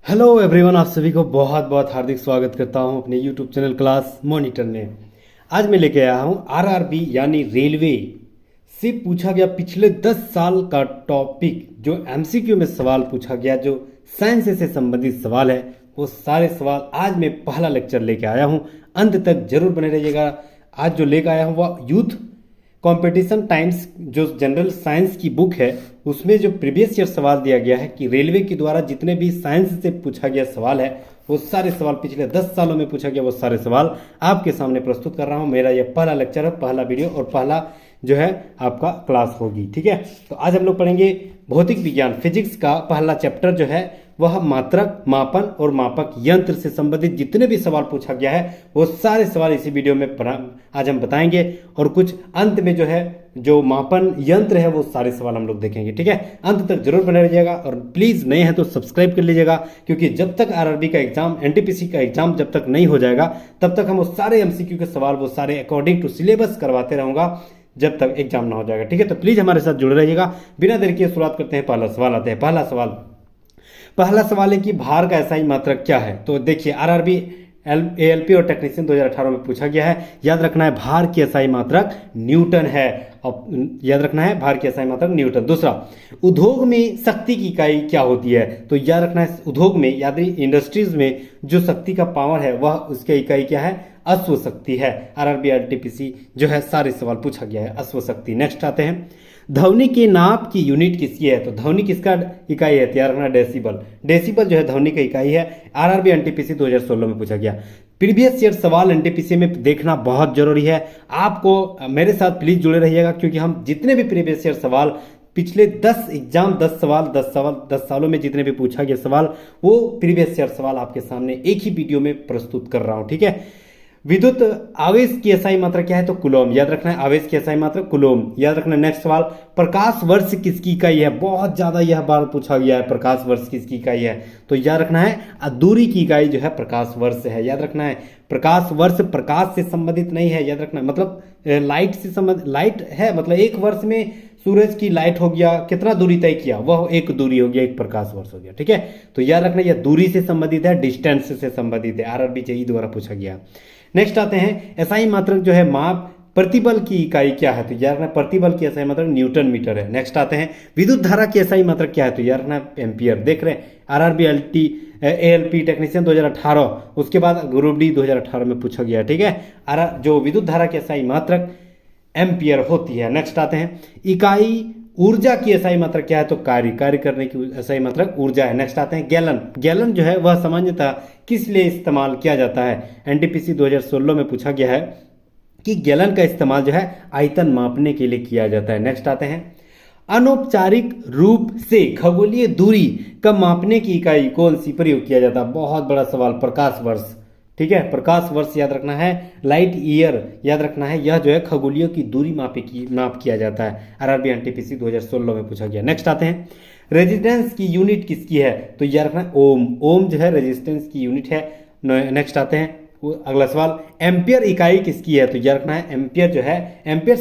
Hello everyone, आप सभी को बहुत बहुत हार्दिक स्वागत करता हूं अपने यूट्यूब चैनल क्लास मॉनिटर में। आज मैं लेके आया हूं आरआरबी यानी रेलवे से पूछा गया पिछले 10 साल का टॉपिक, जो एमसीक्यू में सवाल पूछा गया, जो साइंस से संबंधित सवाल है, वो सारे सवाल आज मैं पहला लेक्चर लेके आया हूं। अंत तक जरूर बने रहिएगा। आज जो लेके आया हूं वह यूथ कंपटीशन टाइम्स जो जनरल साइंस की बुक है, उसमें जो प्रीवियस ईयर सवाल दिया गया है कि रेलवे के द्वारा जितने भी साइंस से पूछा गया सवाल है, वो सारे सवाल पिछले 10 सालों में पूछा गया, वो सारे सवाल आपके सामने प्रस्तुत कर रहा हूं। मेरा यह पहला लेक्चर है, पहला वीडियो और पहला जो है आपका क्लास होगी। ठीक है, तो आज हम लोग पढ़ेंगे भौतिक विज्ञान फिजिक्स का पहला चैप्टर जो है वह मात्रक, मापन और मापक यंत्र से संबंधित जितने भी सवाल पूछा गया है, वो सारे सवाल इसी वीडियो में आज हम बताएंगे। और कुछ अंत में जो है जो मापन यंत्र है, वो सारे सवाल हम लोग देखेंगे। ठीक है, अंत तक जरूर बने रहिएगा और प्लीज नए हैं तो सब्सक्राइब कर लीजिएगा, क्योंकि जब तक आरआरबी का एग्जाम, एनटीपीसी का एग्जाम जब तक नहीं हो जाएगा, तब तक हम वो सारे एमसीक्यू के सवाल वो सारे अकॉर्डिंग टू सिलेबस करवाते रहूंगा जब तक एग्जाम ना हो जाएगा। ठीक है, तो प्लीज हमारे साथ जुड़े रहिएगा। बिना देर किए शुरुआत करते हैं। पहला सवाल आते हैं। पहला सवाल है कि भार का एसआई मात्रक क्या है। तो देखिए, आरआरबी एएलपी और टेक्नीशियन 2018 में पूछा गया है। याद रखना है भार की एसआई मात्रक न्यूटन है। और याद रखना है भार की एसआई मात्रक न्यूटन। दूसरा, उद्योग में शक्ति की इकाई क्या होती है। तो याद रखना है उद्योग में, याद इंडस्ट्रीज में जो शक्ति का पावर है, वह उसकी इकाई क्या है, अश्व शक्ति है। आरआरबी आरटीपीसी जो है सारे सवाल पूछा गया है अश्व शक्ति। नेक्स्ट आते हैं, ध्वनि के नाप की यूनिट किसकी है। तो ध्वनि किसका इकाई है, तैयार रखना डेसिबल। डेसिबल जो है ध्वनि का इकाई है। आरआरबी एनटीपीसी 2016 में पूछा गया। प्रीवियस ईयर सवाल एनटीपीसी में देखना बहुत जरूरी है। आपको मेरे साथ प्लीज जुड़े रहिएगा, क्योंकि हम जितने भी प्रीवियस ईयर सवाल पिछले 10 एग्जाम 10 सालों में जितने भी पूछा गया सवाल, वो प्रीवियस ईयर सवाल आपके सामने एक ही वीडियो में प्रस्तुत कर रहा हूं। ठीक है, विद्युत आवेश की एसआई मात्रा क्या है। तो कूलॉम। याद रखना है आवेश की एसआई मात्रा कूलॉम। याद रखना। नेक्स्ट सवाल, प्रकाश वर्ष किसकी इकाई है। बहुत ज्यादा यह बार पूछा गया है, प्रकाश वर्ष किसकी इकाई है। तो याद रखना है दूरी की इकाई जो है प्रकाश वर्ष है। याद रखना है प्रकाश वर्ष प्रकाश से संबंधित नहीं है। याद रखना, मतलब लाइट से संबंधित, लाइट है मतलब एक वर्ष में सूरज की लाइट हो गया, कितना दूरी तय किया, वह एक दूरी हो गया, एक प्रकाश वर्ष हो गया। ठीक है, तो याद रखना यह दूरी से संबंधित है, डिस्टेंस से संबंधित है। आरआरबी जेईई द्वारा पूछा गया। नेक्स्ट आते हैं, एसआई मात्रक जो है माप प्रतिबल की इकाई क्या है। तो याद रखना प्रतिबल की एसआई मात्रक न्यूटन मीटर है। नेक्स्ट आते हैं, विद्युत धारा की एसआई मात्रक क्या है। तो याद रखना एम्पियर। देख रहे हैं आरआरबी एएलपी टेक्नीशियन 2018, उसके बाद ग्रुप डी 2018 में पूछा गया। ठीक है, जो विद्युत धारा की एसआई मात्रक एम्पियर होती है। नेक्स्ट आते हैं, इकाई ऊर्जा की एसआई मात्रक क्या है। तो कार्य करने की एसआई मात्रक ऊर्जा है। नेक्स्ट आते हैं, गैलन। गैलन जो है वह सामान्यतः किस लिए इस्तेमाल किया जाता है। एनटीपीसी 2016 में पूछा गया है कि गैलन का इस्तेमाल जो है आयतन मापने के लिए किया जाता है। नेक्स्ट आते हैं, अनौपचारिक रूप से खगोलीय दूरी का मापने की इकाई कौन सी प्रयोग किया जाता है। बहुत बड़ा सवाल, प्रकाश वर्ष। ठीक है, प्रकाश वर्ष याद रखना है, लाइट ईयर याद रखना है, यह जो है खगोलियों की दूरी माप किया जाता है। आरआरबी एनटीपीसी 2016 में पूछा गया। नेक्स्ट आते हैं, रेजिस्टेंस की यूनिट किसकी है। तो याद रखना ओम। ओम जो है रेजिस्टेंस की यूनिट है। नेक्स्ट आते हैं, अगला सवाल, एम्पियर इकाई किसकी है। तो याद रखना है एम्पियर जो है, एम्पियर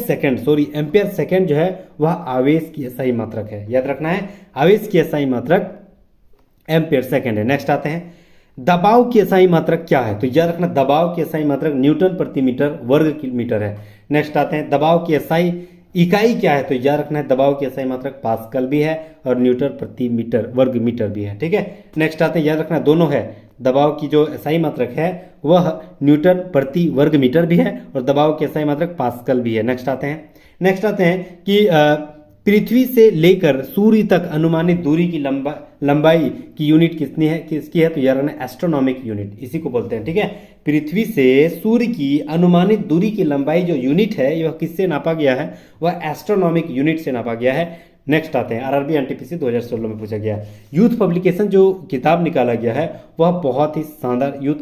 सेकंड जो है वह आवेश की एसआई मात्रक है। याद रखना है आवेश की एसआई मात्रक एम्पियर सेकंड है। नेक्स्ट आते हैं, दबाव की एसआई मात्रक क्या है। तो याद रखना दबाव की एसआई मात्रक न्यूटन प्रति मीटर वर्ग मीटर है। नेक्स्ट आते हैं, दबाव की एसआई इकाई क्या है। तो याद रखना है दबाव की एसआई मात्रक पास्कल भी है और न्यूटन प्रति मीटर वर्ग मीटर भी है। ठीक है, नेक्स्ट आते हैं, याद रखना दोनों है, दबाव की जो एसआई मात्रक है वह न्यूटन प्रति वर्ग मीटर भी है और दबाव की एसआई मात्रक पास्कल भी है। नेक्स्ट आते हैं कि पृथ्वी से लेकर सूर्य तक अनुमानित दूरी की लंबाई की यूनिट किसकी है। तो यार एस्ट्रोनॉमिक यूनिट इसी को बोलते हैं। ठीक है, पृथ्वी से सूर्य की अनुमानित दूरी की लंबाई जो यूनिट है, यह किससे नापा गया है, वह एस्ट्रोनॉमिक यूनिट से नापा गया है। नेक्स्ट आते हैं, आरआरबी एनटीपीसी 2016 में पूछा गया। यूथ पब्लिकेशन जो किताब निकाला गया है वह बहुत ही शानदार, यूथ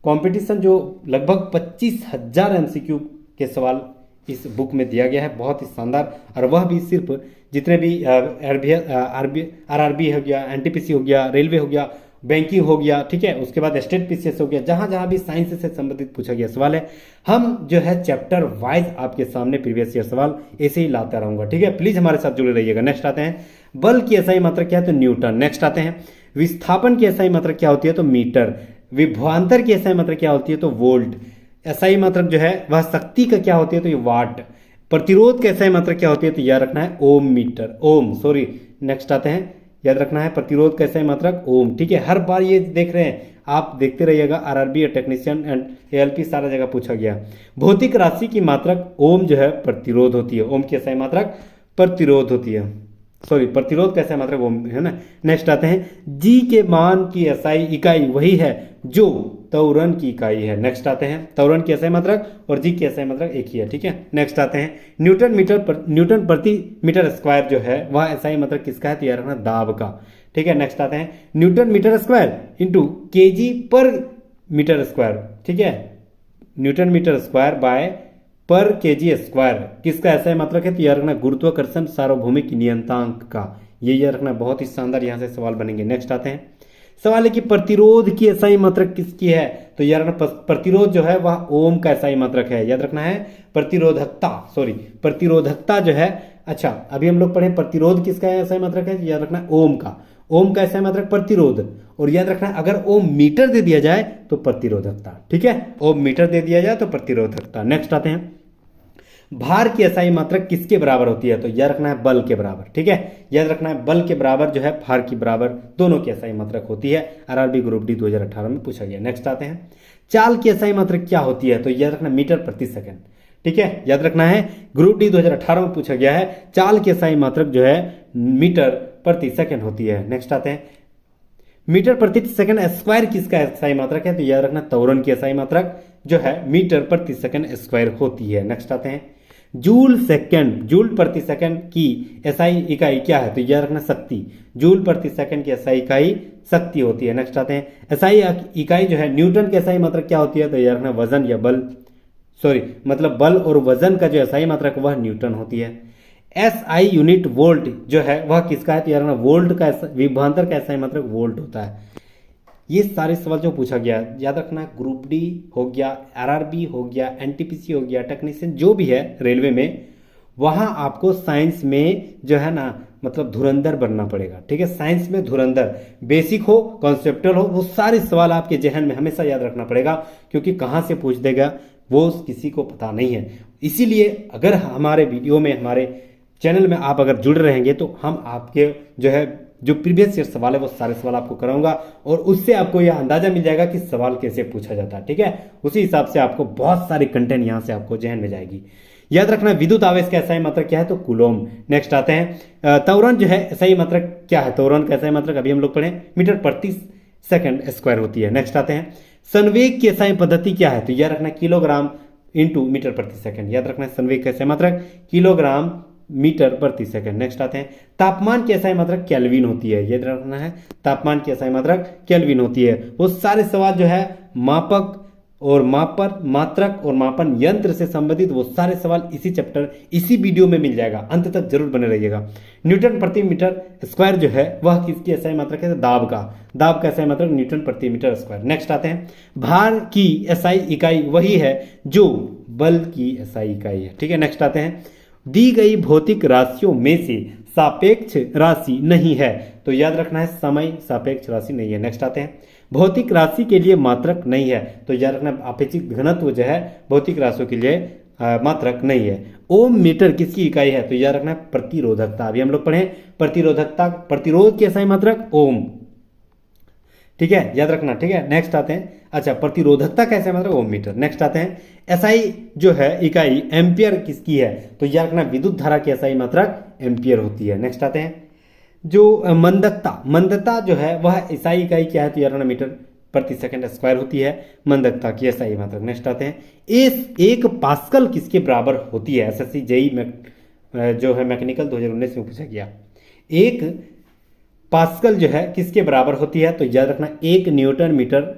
कॉम्पिटिशन जो लगभग 25,000 एमसीक्यू के सवाल इस बुक में दिया गया है, बहुत ही शानदार। और वह भी सिर्फ जितने भी आरआरबी हो गया, एनटीपीसी हो गया, रेलवे हो गया, बैंकिंग हो गया, ठीक है, उसके बाद स्टेट पीसीएस हो गया, जहां जहां भी साइंस से संबंधित पूछा गया सवाल है, हम जो है चैप्टर वाइज आपके सामने प्रीवियस ईयर सवाल ऐसे ही लाता रहूंगा। ठीक है, प्लीज हमारे साथ जुड़े रहिएगा। नेक्स्ट आते हैं, बल की एसआई मात्रक क्या है? तो न्यूटन। नेक्स्ट आते हैं, विस्थापन की एसआई मात्रक क्या होती है? तो मीटर। विभवांतर की एसआई मात्रक क्या होती है? तो वोल्ट। एसआई मात्रक जो है वह शक्ति का क्या होती है? तो ये वाट। प्रतिरोध की एसआई मात्रक क्या होती है? तो याद रखना है ओम मीटर, ओम, सॉरी। नेक्स्ट आते हैं, याद रखना है प्रतिरोध कैसे मात्रक ओम। ठीक है, हर बार ये देख रहे हैं आप, देखते रहिएगा, आरआरबी या टेक्नीशियन एंड एएलपी सारा जगह पूछा गया। भौतिक राशि की मात्रक ओम जो है प्रतिरोध होती है, ओम की एसआई मात्रक प्रतिरोध होती है, सॉरी प्रतिरोध कैसे मात्रक ओम है ना। नेक्स्ट आते हैं, जी के मान की एसआई इकाई वही है जो त्वरण की इकाई है। नेक्स्ट आते हैं, त्वरण की एसआई मात्रक और जी की एसआई मात्रक एक ही है। ठीक है, नेक्स्ट आते हैं, न्यूटन प्रति मीटर स्क्वायर जो है वह एसआई मात्रक किसका है? तो याद रखना दाब का। ठीक है, नेक्स्ट आते हैं, newton metre square into kg per metre square. ठीक है, newton metre square by per kg square किसका एसआई मात्रक है? तो याद रखना गुरुत्वाकर्षण सार्वभौमिक नियतांक का। ये याद रखना, बहुत ही शानदार यहाँ से सवाल बनेंगे। नेक्स्ट आते हैं, सवाल है कि प्रतिरोध की एसआई मात्रक किसकी है? तो याद रखना प्रतिरोध जो है वह ओम का एसआई मात्रक है। याद रखना है प्रतिरोधकता, सॉरी प्रतिरोधकता जो है, अच्छा अभी हम लोग पढ़े प्रतिरोध किसका एसआई मात्रक है? याद रखना ओम का, ओम का एसआई मात्रक प्रतिरोध। और याद रखना अगर ओम मीटर दे दिया जाए तो प्रतिरोधकता। ठीक है, ओम मीटर दे दिया जाए तो प्रतिरोधकता। नेक्स्ट आते हैं, भार की एसआई मात्रक किसके बराबर होती है? तो याद रखना है बल के बराबर। ठीक है, याद रखना है बल के बराबर जो है भार की बराबर, दोनों की एसआई मात्रक होती है। आरआरबी ग्रुप डी 2018 में पूछा गया। नेक्स्ट आते हैं, चाल की एसआई मात्रक क्या होती है? तो याद रखना मीटर प्रति सेकंड। ठीक है, याद रखना है ग्रुप डी 2018 में पूछा गया है, चाल की एसआई मात्रक जो है मीटर प्रति सेकंड होती है। नेक्स्ट आते हैं, मीटर प्रति सेकंड स्क्वायर किसका एसआई मात्रक है? तो याद रखना त्वरण की एसआई मात्रक जो है मीटर प्रति सेकंड स्क्वायर होती है। नेक्स्ट आते हैं, जूल सेकंड, जूल प्रति सेकंड की एसआई इकाई क्या है? तो याद रखना शक्ति। जूल प्रति सेकंड की एसआई इकाई शक्ति होती है। नेक्स्ट आते हैं, एसआई इकाई जो है न्यूटन की एसआई मात्रक क्या होती है? तो याद रखना वजन या बल, सॉरी मतलब बल और वजन का जो एसआई मात्रक वह न्यूटन होती है। एसआई यूनिट वोल्ट जो है वह किसका है? तो याद रखना वोल्ट का, विभवांतर का एसआई मात्रक वोल्ट होता है। ये सारे सवाल जो पूछा गया याद रखना, ग्रुप डी हो गया, आरआरबी हो गया, एनटीपीसी हो गया, टेक्नीशियन जो भी है रेलवे में, वहां आपको साइंस में जो है ना मतलब धुरंधर बनना पड़ेगा। ठीक है, साइंस में धुरंधर, बेसिक हो कॉन्सेप्टल हो, वो सारे सवाल आपके जहन में हमेशा याद रखना पड़ेगा, क्योंकि कहाँ से पूछ देगा वो किसी को पता नहीं है। इसीलिए अगर हमारे वीडियो में, हमारे चैनल में आप अगर जुड़ रहेंगे तो हम आपके जो है जो प्रीवियस ईयर सवाल है वो सारे सवाल आपको कराऊंगा, और उससे आपको यह अंदाजा मिल जाएगा कि सवाल कैसे पूछा जाता है। ठीक है, उसी हिसाब से आपको बहुत सारी कंटेंट यहाँ से आपको जहन में जाएगी। याद रखना विद्युत आवेश का एसआई मात्रक क्या है? तो कूलॉम। नेक्स्ट आते हैं, त्वरण जो है एसआई मात्रक क्या है? त्वरण का एसआई मात्रक अभी हम लोग पढ़े मीटर प्रति सेकंड स्क्वायर होती है। नेक्स्ट आते हैं, संवेग की एसआई पद्धति क्या है? तो याद रखना किलोग्राम इंटू मीटर प्रति सेकंड। याद रखना संवेग का एसआई मात्रक किलोग्राम मीटर प्रति सेकंड। नेक्स्ट आते हैं, तापमान की एसआई मात्रक केल्विन होती है। याद रखना है तापमान की एसआई मात्रक केल्विन होती है। वो सारे सवाल जो है मापक और मात्रक और मापन यंत्र से संबंधित वो सारे सवाल इसी चैप्टर, इसी वीडियो में मिल जाएगा, अंत तक जरूर बने रहिएगा। न्यूटन प्रति मीटर स्क्वायर जो है वह किसकी एसआई मात्रक है? दाब का, दाब का एसआई मात्रक न्यूटन प्रति मीटर स्क्वायर। नेक्स्ट आते हैं, भार की एसआई इकाई वही है जो बल की एसआई इकाई है। ठीक है, नेक्स्ट आते हैं, दी गई भौतिक राशियों में से सापेक्ष राशि नहीं है। तो याद रखना है समय सापेक्ष राशि नहीं है। नेक्स्ट आते हैं, भौतिक राशि के लिए मात्रक नहीं है। तो याद रखना अपेक्षित घनत्व जो है भौतिक राशियों के लिए मात्रक नहीं है। ओम मीटर किसकी इकाई है? तो याद रखना प्रतिरोधकता। अभी हम लोग पढ़े प्रतिरोधकता, प्रतिरोध की एसआई मात्रक ओम। ठीक है, याद रखना। ठीक है, नेक्स्ट आते हैं, अच्छा प्रतिरोधकता कैसे मतलब ओम मीटर। नेक्स्ट आते हैं, एसआई जो है इकाई एम्पियर किसकी है? तो याद रखना विद्युत धारा की एसआई मात्रक एम्पियर होती है। नेक्स्ट आते हैं, जो मंदकता, मंदता जो है वह एसआई इकाई क्या है? तो याद रखना मीटर प्रति सेकंड स्क्वायर होती है मंदकता की एसआई मात्रक। नेक्स्ट आते हैं, एक पास्कल किसके बराबर होती है? एसएससी जेई जो है मैकेनिकल 2019 में पूछा गया, एक पास्कल जो है किसके बराबर होती है? तो याद रखना 1 न्यूटन मीटर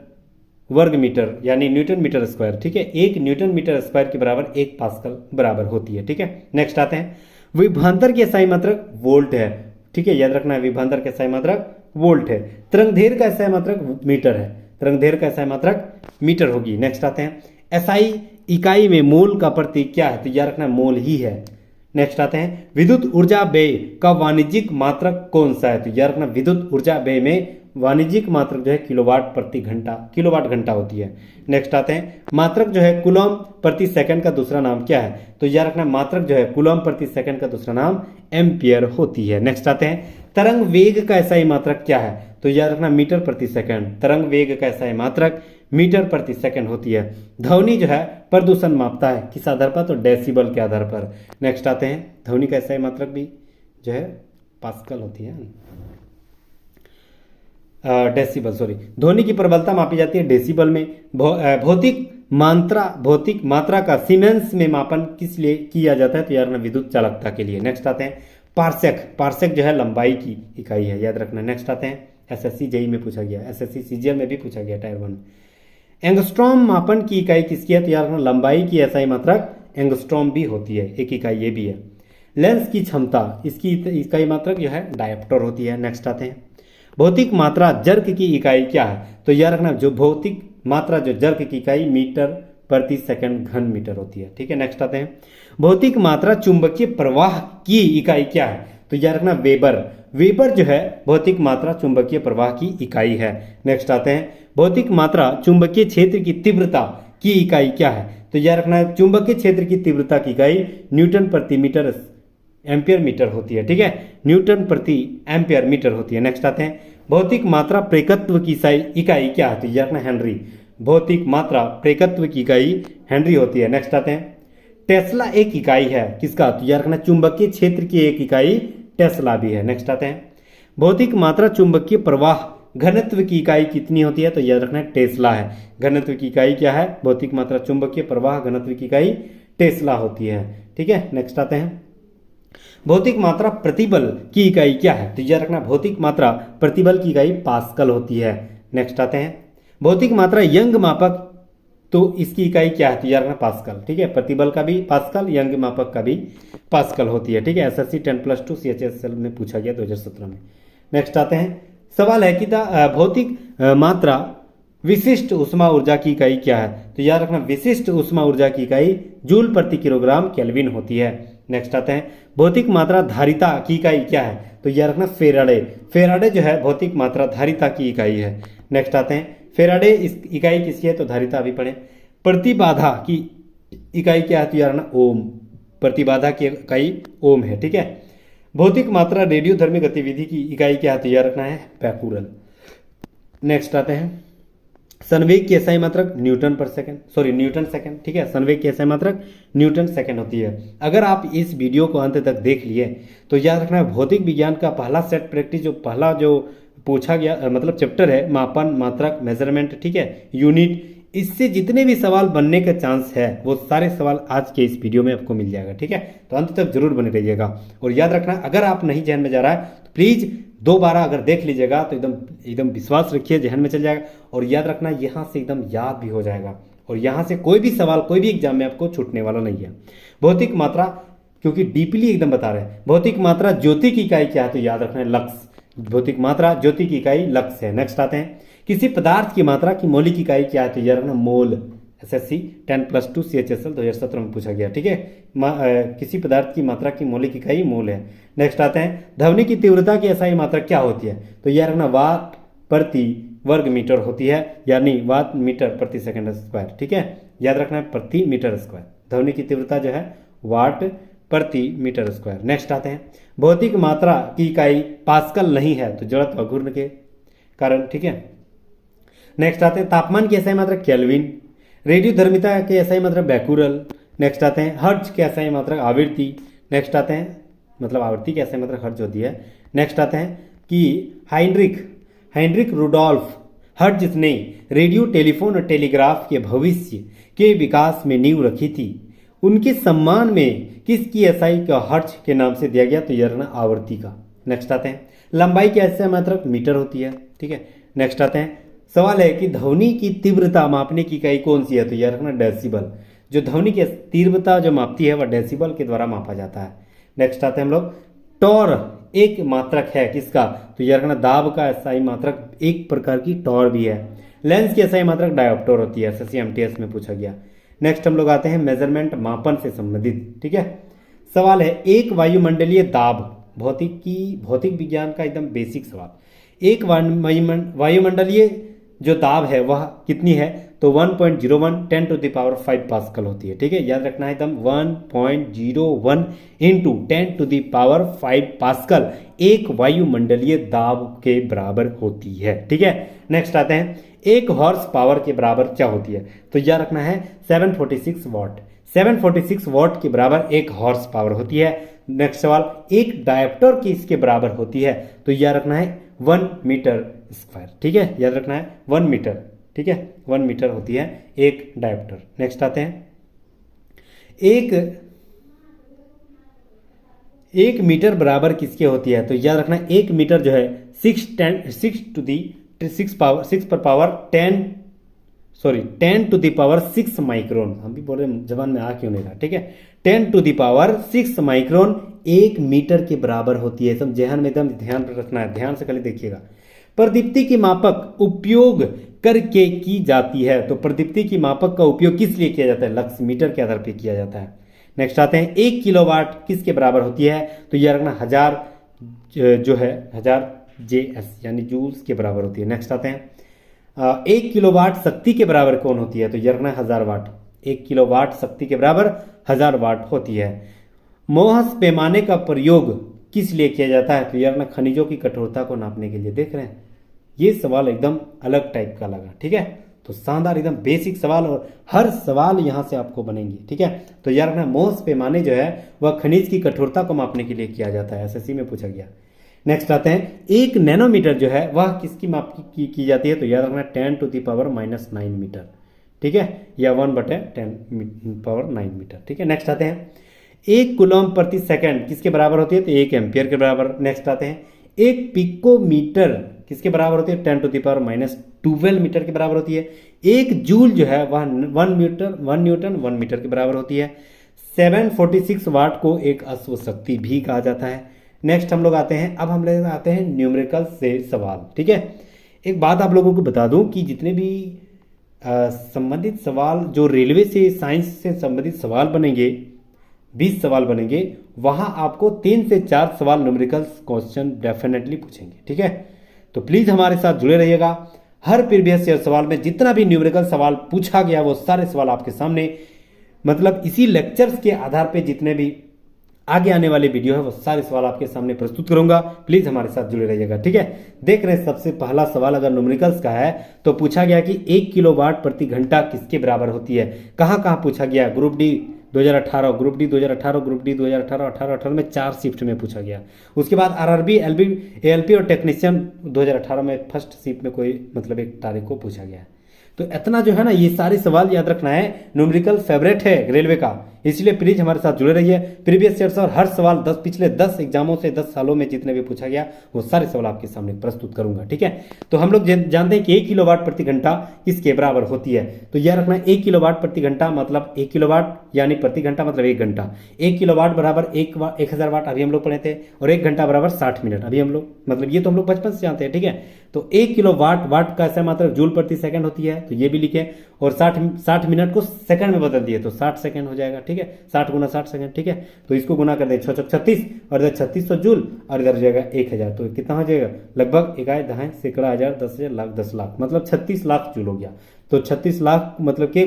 वर्ग मीटर यानी न्यूटन मीटर स्क्वायर। ठीक है, 1 न्यूटन मीटर स्क्वायर के बराबर 1 पास्कल बराबर होती है। ठीक है, नेक्स्ट आते हैं, विभवांतर की एसआई मात्रक वोल्ट है। ठीक है, याद रखना विभवांतर का एसआई मात्रक वोल्ट है। तरंगदैर्घ्य का एसआई मात्रक मीटर है, तरंगदैर्घ्य का एसआई मात्रक मीटर होगी। नेक्स्ट आते हैं, एसआई इकाई में मोल का प्रतीक क्या है? तो याद रखना मोल ही है। नेक्स्ट आते हैं विद्युत ऊर्जा व्यय का वाणिज्यिक मात्रक कौन सा है? तो याद रखना विद्युत ऊर्जा व्यय में वाणिज्यिक मात्रक जो है किलोवाट प्रति घंटा, किलोवाट घंटा होती है। नेक्स्ट आते हैं मात्रक जो है कूलम प्रति सेकंड का दूसरा नाम क्या है? तो याद रखना मात्रक जो है कूलम प्रति सेकंड का दूसरा नाम एम्पियर होती है। नेक्स्ट आते हैं तरंग वेग का ऐसा ही मात्रक क्या है? तो याद रखना मीटर प्रति सेकंड। तरंग वेग का ऐसा ही मात्रक मीटर प्रति सेकंड होती है। ध्वनि जो है प्रदूषण मापता है किस आधार पर? तो डेसिबल के आधार पर। नेक्स्ट आते हैं ध्वनि का ऐसा ही मात्रक भी जो है पास्कल होती है, डेसिबल सॉरी। ध्वनि की प्रबलता मापी जाती है डेसिबल में। भौतिक मात्रा का सीमेंस में मापन किस लिए किया जाता है? तो यार ना विद्युत चालकता के लिए। नेक्स्ट आते हैं पार्सेक। पार्सेक जो है लंबाई की इकाई है, याद रखना। नेक्स्ट आते हैं एसएससी जेई में पूछा गया, एसएससी सीजीएल में भी पूछा गया टायर 1। एंगस्ट्रॉम मापन की इकाई किसकी है? तो याद रखना लंबाई की ऐसा ही मात्रक एंगस्ट्रॉम भी होती है, एक इकाई ये भी है। लेंस की क्षमता, इसकी इकाई मात्रक जो है डायप्टर होती है। नेक्स्ट आते हैं भौतिक मात्रा जर्क की इकाई क्या है? तो याद रखना जो भौतिक मात्रा जो जर्क की इकाई मीटर प्रति सेकंड घन मीटर होती है, ठीक है। नेक्स्ट आते हैं भौतिक मात्रा चुंबकीय प्रवाह की इकाई क्या है? तो याद रखना वेबर। वेबर जो है भौतिक मात्रा चुंबकीय प्रवाह की इकाई है। नेक्स्ट आते हैं भौतिक मात्रा चुंबकीय क्षेत्र की तीव्रता की इकाई क्या है? तो याद रखना चुंबकीय क्षेत्र की तीव्रता की इकाई न्यूटन प्रति मीटर एम्पियर मीटर होती है, ठीक है। न्यूटन प्रति एम्पियर मीटर होती है। नेक्स्ट आते हैं भौतिक मात्रा प्रेकत्व की इकाई क्या है? तो याद रखना हेनरी। भौतिक मात्रा प्रेकत्व की इकाई हेनरी होती है। नेक्स्ट आते हैं टेस्ला एक इकाई है किसका? तो याद रखना चुंबकीय क्षेत्र की एक इकाई टेस्ला भी है। नेक्स्ट आते हैं भौतिक मात्रा चुंबकीय प्रवाह घनत्व की इकाई कितनी होती है? तो याद रखना टेस्ला है। घनत्व की इकाई क्या है? भौतिक मात्रा चुंबकीय प्रवाह घनत्व की इकाई टेस्ला होती है, ठीक है। नेक्स्ट आते हैं भौतिक मात्रा प्रतिबल की इकाई क्या है? तो याद रखना भौतिक मात्रा प्रतिबल की इकाई पास्कल होती है। नेक्स्ट आते हैं भौतिक मात्रा यंग मापक, तो इसकी इकाई क्या है? तो याद रखना पास्कल, ठीक है। प्रतिबल का भी पास्कल, यंग मापक का भी पास्कल होती है, ठीक है। एसएससी 10+2 CHSL में पूछा गया 2017 में। नेक्स्ट आते हैं सवाल है कि भौतिक मात्रा विशिष्ट ऊष्मा ऊर्जा की इकाई क्या है? तो याद रखना विशिष्ट ऊष्मा ऊर्जा की इकाई जूल प्रति किलोग्राम केल्विन होती है। नेक्स्ट आते हैं भौतिक मात्रा धारिता की इकाई क्या है? तो याद रखना फेराडे। फेराडे जो है भौतिक मात्रा धारिता की इकाई है। नेक्स्ट आते हैं फेराडे इस इकाई किसकी है? तो धारिता अभी पढ़े। प्रतिबाधा की इकाई क्या है? तो याद रखना ओम। प्रतिबाधा की इकाई ओम है, ठीक है। भौतिक मात्रा रेडियोधर्मी गतिविधि की इकाई क्या है? तो याद रखना है बैकुरल। नेक्स्ट आते हैं संवेग की एसआई मात्रक न्यूटन पर सेकंड, सॉरी न्यूटन सेकंड, ठीक है। संवेग की एसआई मात्रक न्यूटन सेकंड होती है। अगर आप इस वीडियो को अंत तक देख लिए तो याद रखना भौतिक विज्ञान का पहला सेट प्रैक्टिस जो पहला जो पूछा गया मतलब चैप्टर है मापन, मात्रक, मेजरमेंट, ठीक है, यूनिट, इससे जितने भी सवाल बनने का चांस है वो सारे सवाल आज के इस वीडियो में आपको मिल जाएगा, ठीक है। तो अंत तक जरूर बने रहिएगा। और याद रखना अगर आप नहीं जहन में जा रहा है तो प्लीज दोबारा अगर देख लीजिएगा तो एकदम विश्वास रखिए जहन में चल जाएगा। और याद रखना यहाँ से एकदम याद भी हो जाएगा और यहाँ से कोई भी सवाल कोई भी एग्जाम में आपको छूटने वाला नहीं है। भौतिक मात्रा क्योंकि डीपली एकदम बता रहे हैं। भौतिक मात्रा ज्योति की इकाई क्या है? तो याद रखना है लक्स। भौतिक मात्रा ज्योति की इकाई लक्स है। नेक्स्ट आते हैं किसी पदार्थ की मात्रा की मौलिक इकाई क्या है? तो याद रखना मोल। एसएससी 10+2 CHSL 2017 में पूछा गया, ठीक है। किसी पदार्थ की मात्रा की मौलिक इकाई मोल है। नेक्स्ट आते हैं ध्वनि की तीव्रता की एसआई मात्रा क्या होती है? तो याद रखना वाट प्रति वर्ग मीटर होती है, यानी वाट मीटर प्रति सेकंड स्क्वायर, ठीक है। याद रखना है प्रति मीटर स्क्वायर। ध्वनि की तीव्रता जो है वाट प्रति मीटर स्क्वायर। नेक्स्ट आते हैं भौतिक मात्रा की इकाई पास्कल नहीं है तो जड़त्व घूर्ण के कारण, ठीक है। नेक्स्ट आते हैं तापमान की एसआई मात्रा केल्विन। रेडियोधर्मिता के एसआई मात्रा बैकुरल। नेक्स्ट आते हैं हर्ट्ज के एसआई मात्रा आवृत्ति। नेक्स्ट आते हैं मतलब आवृत्ति के एसआई मात्रा हर्ट्ज होती है। नेक्स्ट आते हैं कि हाइंड्रिक रुडोल्फ हर्ट्ज ने रेडियो, टेलीफोन और टेलीग्राफ के भविष्य के विकास में नींव रखी थी। उनके सम्मान में किसकी एसआई का हर्ट्ज के नाम से दिया गया? तो यह रखना आवृत्ति का। नेक्स्ट आते हैं लंबाई की एसआई मात्रक मीटर होती है, ठीक है। नेक्स्ट आते हैं सवाल है कि ध्वनि की तीव्रता मापने की इकाई कौन सी है? तो यह रखना डेसिबल। जो ध्वनि की तीव्रता जो मापती है वह डेसिबल के द्वारा मापा जाता है। नेक्स्ट आते हैं हम लोग टॉर एक मात्रक है किसका? तो यह रखना दाब का एसआई मात्रक एक प्रकार की टॉर भी है। लेंस की एसआई मात्रक डायोप्टर होती है, एसएससी MTS में पूछा गया। नेक्स्ट हम लोग आते हैं मेजरमेंट मापन से संबंधित, ठीक है। सवाल है, एक वायुमंडलीय दाब, भौतिक विज्ञान का एकदम बेसिक सवाल। एक वायुमंडलीय जो दाब है वह कितनी है? तो 1.01 10⁵ पास्कल होती है। ठीक है, याद रखना है एकदम, 1.01 इंटू 10⁵ पास्कल एक वायुमंडलीय दाब के बराबर होती है। ठीक है, नेक्स्ट आते हैं, एक हॉर्स पावर के बराबर क्या होती है? तो याद रखना है 746 वॉट। 746 वॉट के बराबर एक हॉर्स पावर होती है। नेक्स्ट सवाल, एक डायोप्टर की इसके बराबर होती है? तो याद रखना है 1 मीटर स्क्वायर। ठीक है, याद रखना है 1 मीटर। ठीक है, 1 मीटर होती है एक डायोप्टर। नेक्स्ट आते हैं, एक मीटर बराबर किसके होती है? तो याद रखना है 1 मीटर जो है 10⁶ माइक्रोन। हम भी बोल रहे हैं, जबान में आ क्यों नहीं रहा। ठीक है, 10⁶ माइक्रोन 1 मीटर के बराबर होती है। सब जेहन में एकदम ध्यान रखना है, ध्यान से खाली देखिएगा। प्रदीप्ति की मापक उपयोग करके की जाती है? तो प्रदीप्ति की मापक का उपयोग किस लिए किया जाता है? लक्स मीटर के आधार पर किया जाता है। नेक्स्ट आते हैं, 1 किलोवाट किसके बराबर होती है? तो यह रखना 1000 जो है 1000 JS यानी जूल्स के बराबर होती है। नेक्स्ट आते हैं, 1 किलोवाट शक्ति के बराबर कौन होती है? तो यह रखना 1000 वाट। 1 किलोवाट शक्ति के बराबर 1000 वाट होती है। मोहस पैमाने का प्रयोग किस लिए किया जाता है? तो यह रखना खनिजों की कठोरता को नापने के लिए। देख रहे हैं, ये सवाल एकदम अलग टाइप का लगा। ठीक है, तो शानदार एकदम बेसिक सवाल, और हर सवाल यहां से आपको बनेंगे। ठीक है, तो याद रखना मोहस पैमाने जो है वह खनिज की कठोरता को मापने के लिए किया जाता है, एसएससी में पूछा गया। नेक्स्ट आते हैं, 1 नैनोमीटर जो है वह किसकी माप की जाती है? तो याद रखना 10⁻⁹ मीटर। ठीक है, या 1/10⁹ मीटर। ठीक है, नेक्स्ट आते हैं, 1 कूलम प्रति सेकंड किसके बराबर होती है? तो 1 एम्पियर के बराबर। नेक्स्ट आते हैं, 1 पिकोमीटर किसके बराबर होती है? 10⁻12 मीटर के बराबर होती है। 1 जूल जो है वह 1 न्यूटन 1 मीटर के बराबर होती है। 746 वाट को एक अश्व शक्ति भी कहा जाता है। नेक्स्ट हम लोग आते हैं, अब हम लोग आते हैं न्यूमेरिकल से सवाल। ठीक है, एक बात आप लोगों को बता दूं कि जितने भी संबंधित सवाल जो रेलवे से, साइंस से संबंधित सवाल बनेंगे, 20 सवाल बनेंगे, वहां आपको 3 से 4 सवाल न्यूमेरिकल क्वेश्चन डेफिनेटली पूछेंगे। ठीक है, तो प्लीज हमारे साथ जुड़े रहिएगा। हर प्रीवियस ईयर सवाल में जितना भी न्यूमेरिकल सवाल पूछा गया वो सारे सवाल आपके सामने, मतलब इसी लेक्चर्स के आधार पे जितने भी आगे आने वाले वीडियो है वो सारे सवाल आपके सामने प्रस्तुत करूंगा। प्लीज हमारे साथ जुड़े रहिएगा। ठीक है, देख रहे हैं सबसे पहला सवाल अगर न्यूमेरिकल्स का है तो पूछा गया कि 1 किलोवाट प्रति घंटा किसके बराबर होती है? कहां कहां पूछा गया? Group D 2018, group D 2018, group D 2018, 18 में 4 शिफ्ट में पूछा गया। उसके बाद आरआरबी, एएलपी और टेक्नीशियन 2018 में फर्स्ट शिफ्ट में कोई मतलब एक तारीख को पूछा गया है। तो इतना जो है ना, ये सारे सवाल याद रखना है। न्यूमेरिकल फेवरेट है रेलवे का, इसलिए प्लीज हमारे साथ जुड़े रहिए। प्रीवियस ईयर और हर सवाल पिछले 10 एग्जामों से 10 सालों में जितने भी पूछा गया वो सारे सवाल आपके सामने प्रस्तुत करूंगा। ठीक है, तो हम लोग जानते हैं कि 1 किलोवाट प्रति घंटा किसके बराबर होती है? तो यह रखना 1 किलोवाट प्रति घंटा मतलब 1 किलोवाट यानी प्रति घंटा मतलब 1 घंटा। 1 किलोवाट बराबर 1000 वाट अभी हम लोग पढ़े थे, और 1 घंटा बराबर 60 मिनट अभी हम लोग, मतलब ये तो हम लोग बचपन से जानते हैं। ठीक है, तो 1 किलोवाट, वाट का ऐसा मतलब जूल प्रति सेकंड होती है, तो ये भी लिखे, और 60 मिनट को सेकंड में बदल दिए तो 60 सेकंड हो जाएगा। ठीक है, 60 गुना 60 सेकंड। ठीक है, तो इसको गुना कर दे 36 और इधर 3600 जूल और इधर हो जाएगा 1000, तो कितना हो जाएगा? लगभग इकाई, दहाई, सैकड़ा, हजार, 10,000, लाख, 10 लाख, मतलब 36 लाख जूल हो गया। तो 36 लाख मतलब के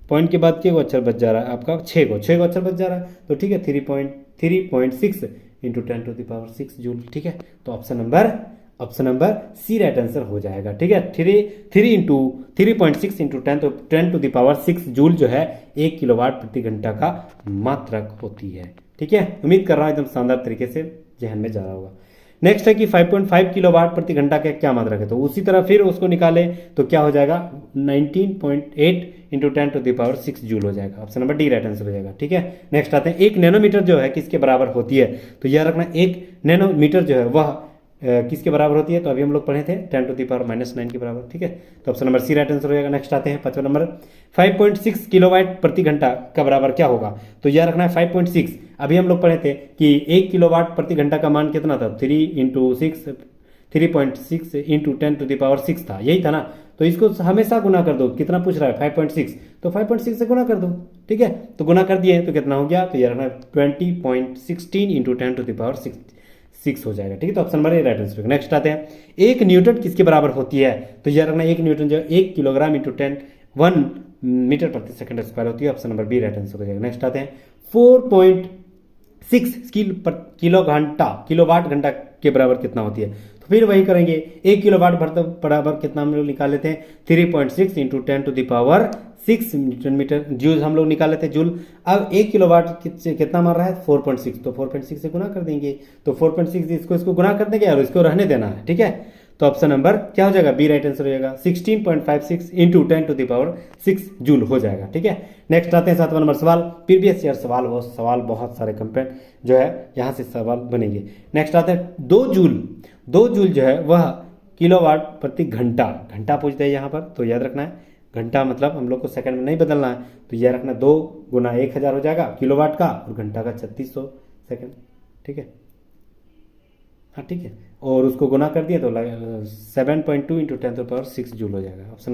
पॉइंट के बाद के अक्षर बच जा रहा है आपका? 6 गो अक्षर बच जा रहा है। तो ठीक है, 3.6 इंटू 10⁶ जूल। ठीक है, तो option number C right answer हो जाएगा। ठीक है, 3.6 इंटू 10⁶ जूल जो है 1 किलोवाट प्रति घंटा का मात्रक होती है। ठीक है, उम्मीद कर रहा हूं एकदम शानदार तरीके से जहन में जा रहा होगा। नेक्स्ट है कि 5.5 किलोवाट प्रति घंटा का क्या मात्रक है? तो उसी तरह फिर उसको निकाले तो क्या हो जाएगा? 19.8 इंटू 10⁶ जूल हो जाएगा। Option number D right answer हो जाएगा। ठीक है, नेक्स्ट आते हैं, 1 नैनोमीटर जो है किसके बराबर होती है? तो यह रखना 1 नैनोमीटर जो है वह किसके बराबर होती है? तो अभी हम लोग पढ़े थे 10⁻⁻9 के बराबर। ठीक है, तो option number C right answer हो जाएगा। नेक्स्ट आते हैं 5वां नंबर, 5.6 किलोवाट प्रति घंटा का बराबर क्या होगा? तो यह रखना है 5.6। अभी हम लोग पढ़े थे कि 1 किलोवाट प्रति घंटा का मान कितना था? 3.6 इंटू 10⁶ था, यही था ना। तो इसको हमेशा गुना कर दो, कितना पूछ रहा है? 5.6, तो 5.6 से गुना कर दो। ठीक है, तो गुना कर दिए तो कितना हो गया, तो ये रखना 20.16 इंटू 10⁻6 हो जाएगा। ठीक है, तो option number A right answer. Next आते हैं, 1 न्यूटन किसके बराबर होती है, तो ये रखना 1 न्यूटन जो 1 किलोग्राम इंटू 1 मीटर प्रति सेकंड स्क्वायर होती है। Option number B right answer हो जाएगा। नेक्स्ट आते हैं, 4.6 किलोवाट घंटा के बराबर कितना होती है, तो फिर वही करेंगे, 1 किलोवाट बराबर कितना हम लोग निकाल लेते हैं, 3.6 इंटू 10⁻6 न्यूटन मीटर जूल हम लोग निकाल लेते हैं जूल। अब 1 किलोवाट से कितना मार रहा है, 4.6, तो 4.6 से गुना कर देंगे, तो 4.6 इसको गुना कर देंगे और इसको रहने देना है। ठीक है, तो ऑप्शन नंबर क्या हो जाएगा, बी राइट आंसर हो जाएगा, 16.56 इंटू 10⁻6 जूल हो जाएगा। ठीक है, नेक्स्ट आते हैं 7वां नंबर सवाल, प्रीवियस ईयर सवाल बहुत सारे कंपेयर जो है यहाँ से सवाल बनेंगे। नेक्स्ट आते हैं 2 जूल जो है वह किलोवाट प्रति घंटा पूछते हैं यहाँ पर, तो याद रखना है घंटा मतलब हम लोग को सेकंड में नहीं बदलना है, तो यह रखना 2 गुना 1000 हो जाएगा किलोवाट का, और घंटा का 3600 सेकंड। ठीक है, हाँ ठीक है, और उसको गुना कर दिए तो 7.2 इंटू 10⁻6 जूल हो जाएगा। Option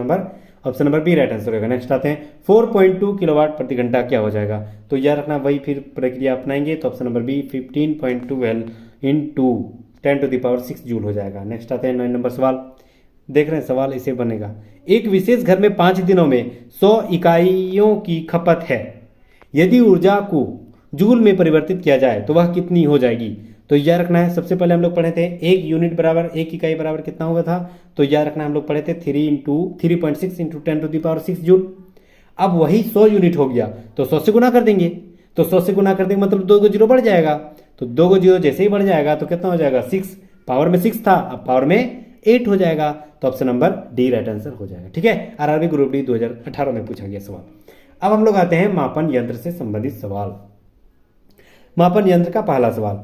number B right answer होगा। नेक्स्ट आते हैं 4.2 किलोवाट प्रति घंटा क्या हो जाएगा, तो यह रखना वही फिर प्रक्रिया अपनाएंगे, तो option number B 15.12 into 10⁻6 joule हो जाएगा। नेक्स्ट आते हैं 9 नंबर सवाल, देख रहे हैं सवाल इसे बनेगा, एक विशेष घर में 5 दिनों में 100 इकाइयों की खपत है, यदि ऊर्जा को जूल में परिवर्तित किया जाए तो वह कितनी हो जाएगी, तो यह रखना है। सबसे पहले हम लोग पढ़े थे 1 यूनिट बराबर 1 इकाई बराबर कितना हुआ था, तो यह रखना हम लोग पढ़े थे 3.6 इंटू 10⁻6 जूल। अब वही 100 यूनिट हो गया, तो 100 से गुना कर देंगे, तो 100 से गुना कर देंगे मतलब 2 जीरो बढ़ जाएगा, तो 2 जीरो जैसे ही बढ़ जाएगा तो कितना हो जाएगा, 6 पावर में 6 था, अब पावर में 8 हो जाएगा, तो option number D right answer हो जाएगा। ठीक है, आरआरबी ग्रुप डी 2018 में पूछा गया सवाल। अब हम लोग आते हैं मापन यंत्र से संबंधित सवाल। मापन यंत्र का पहला सवाल,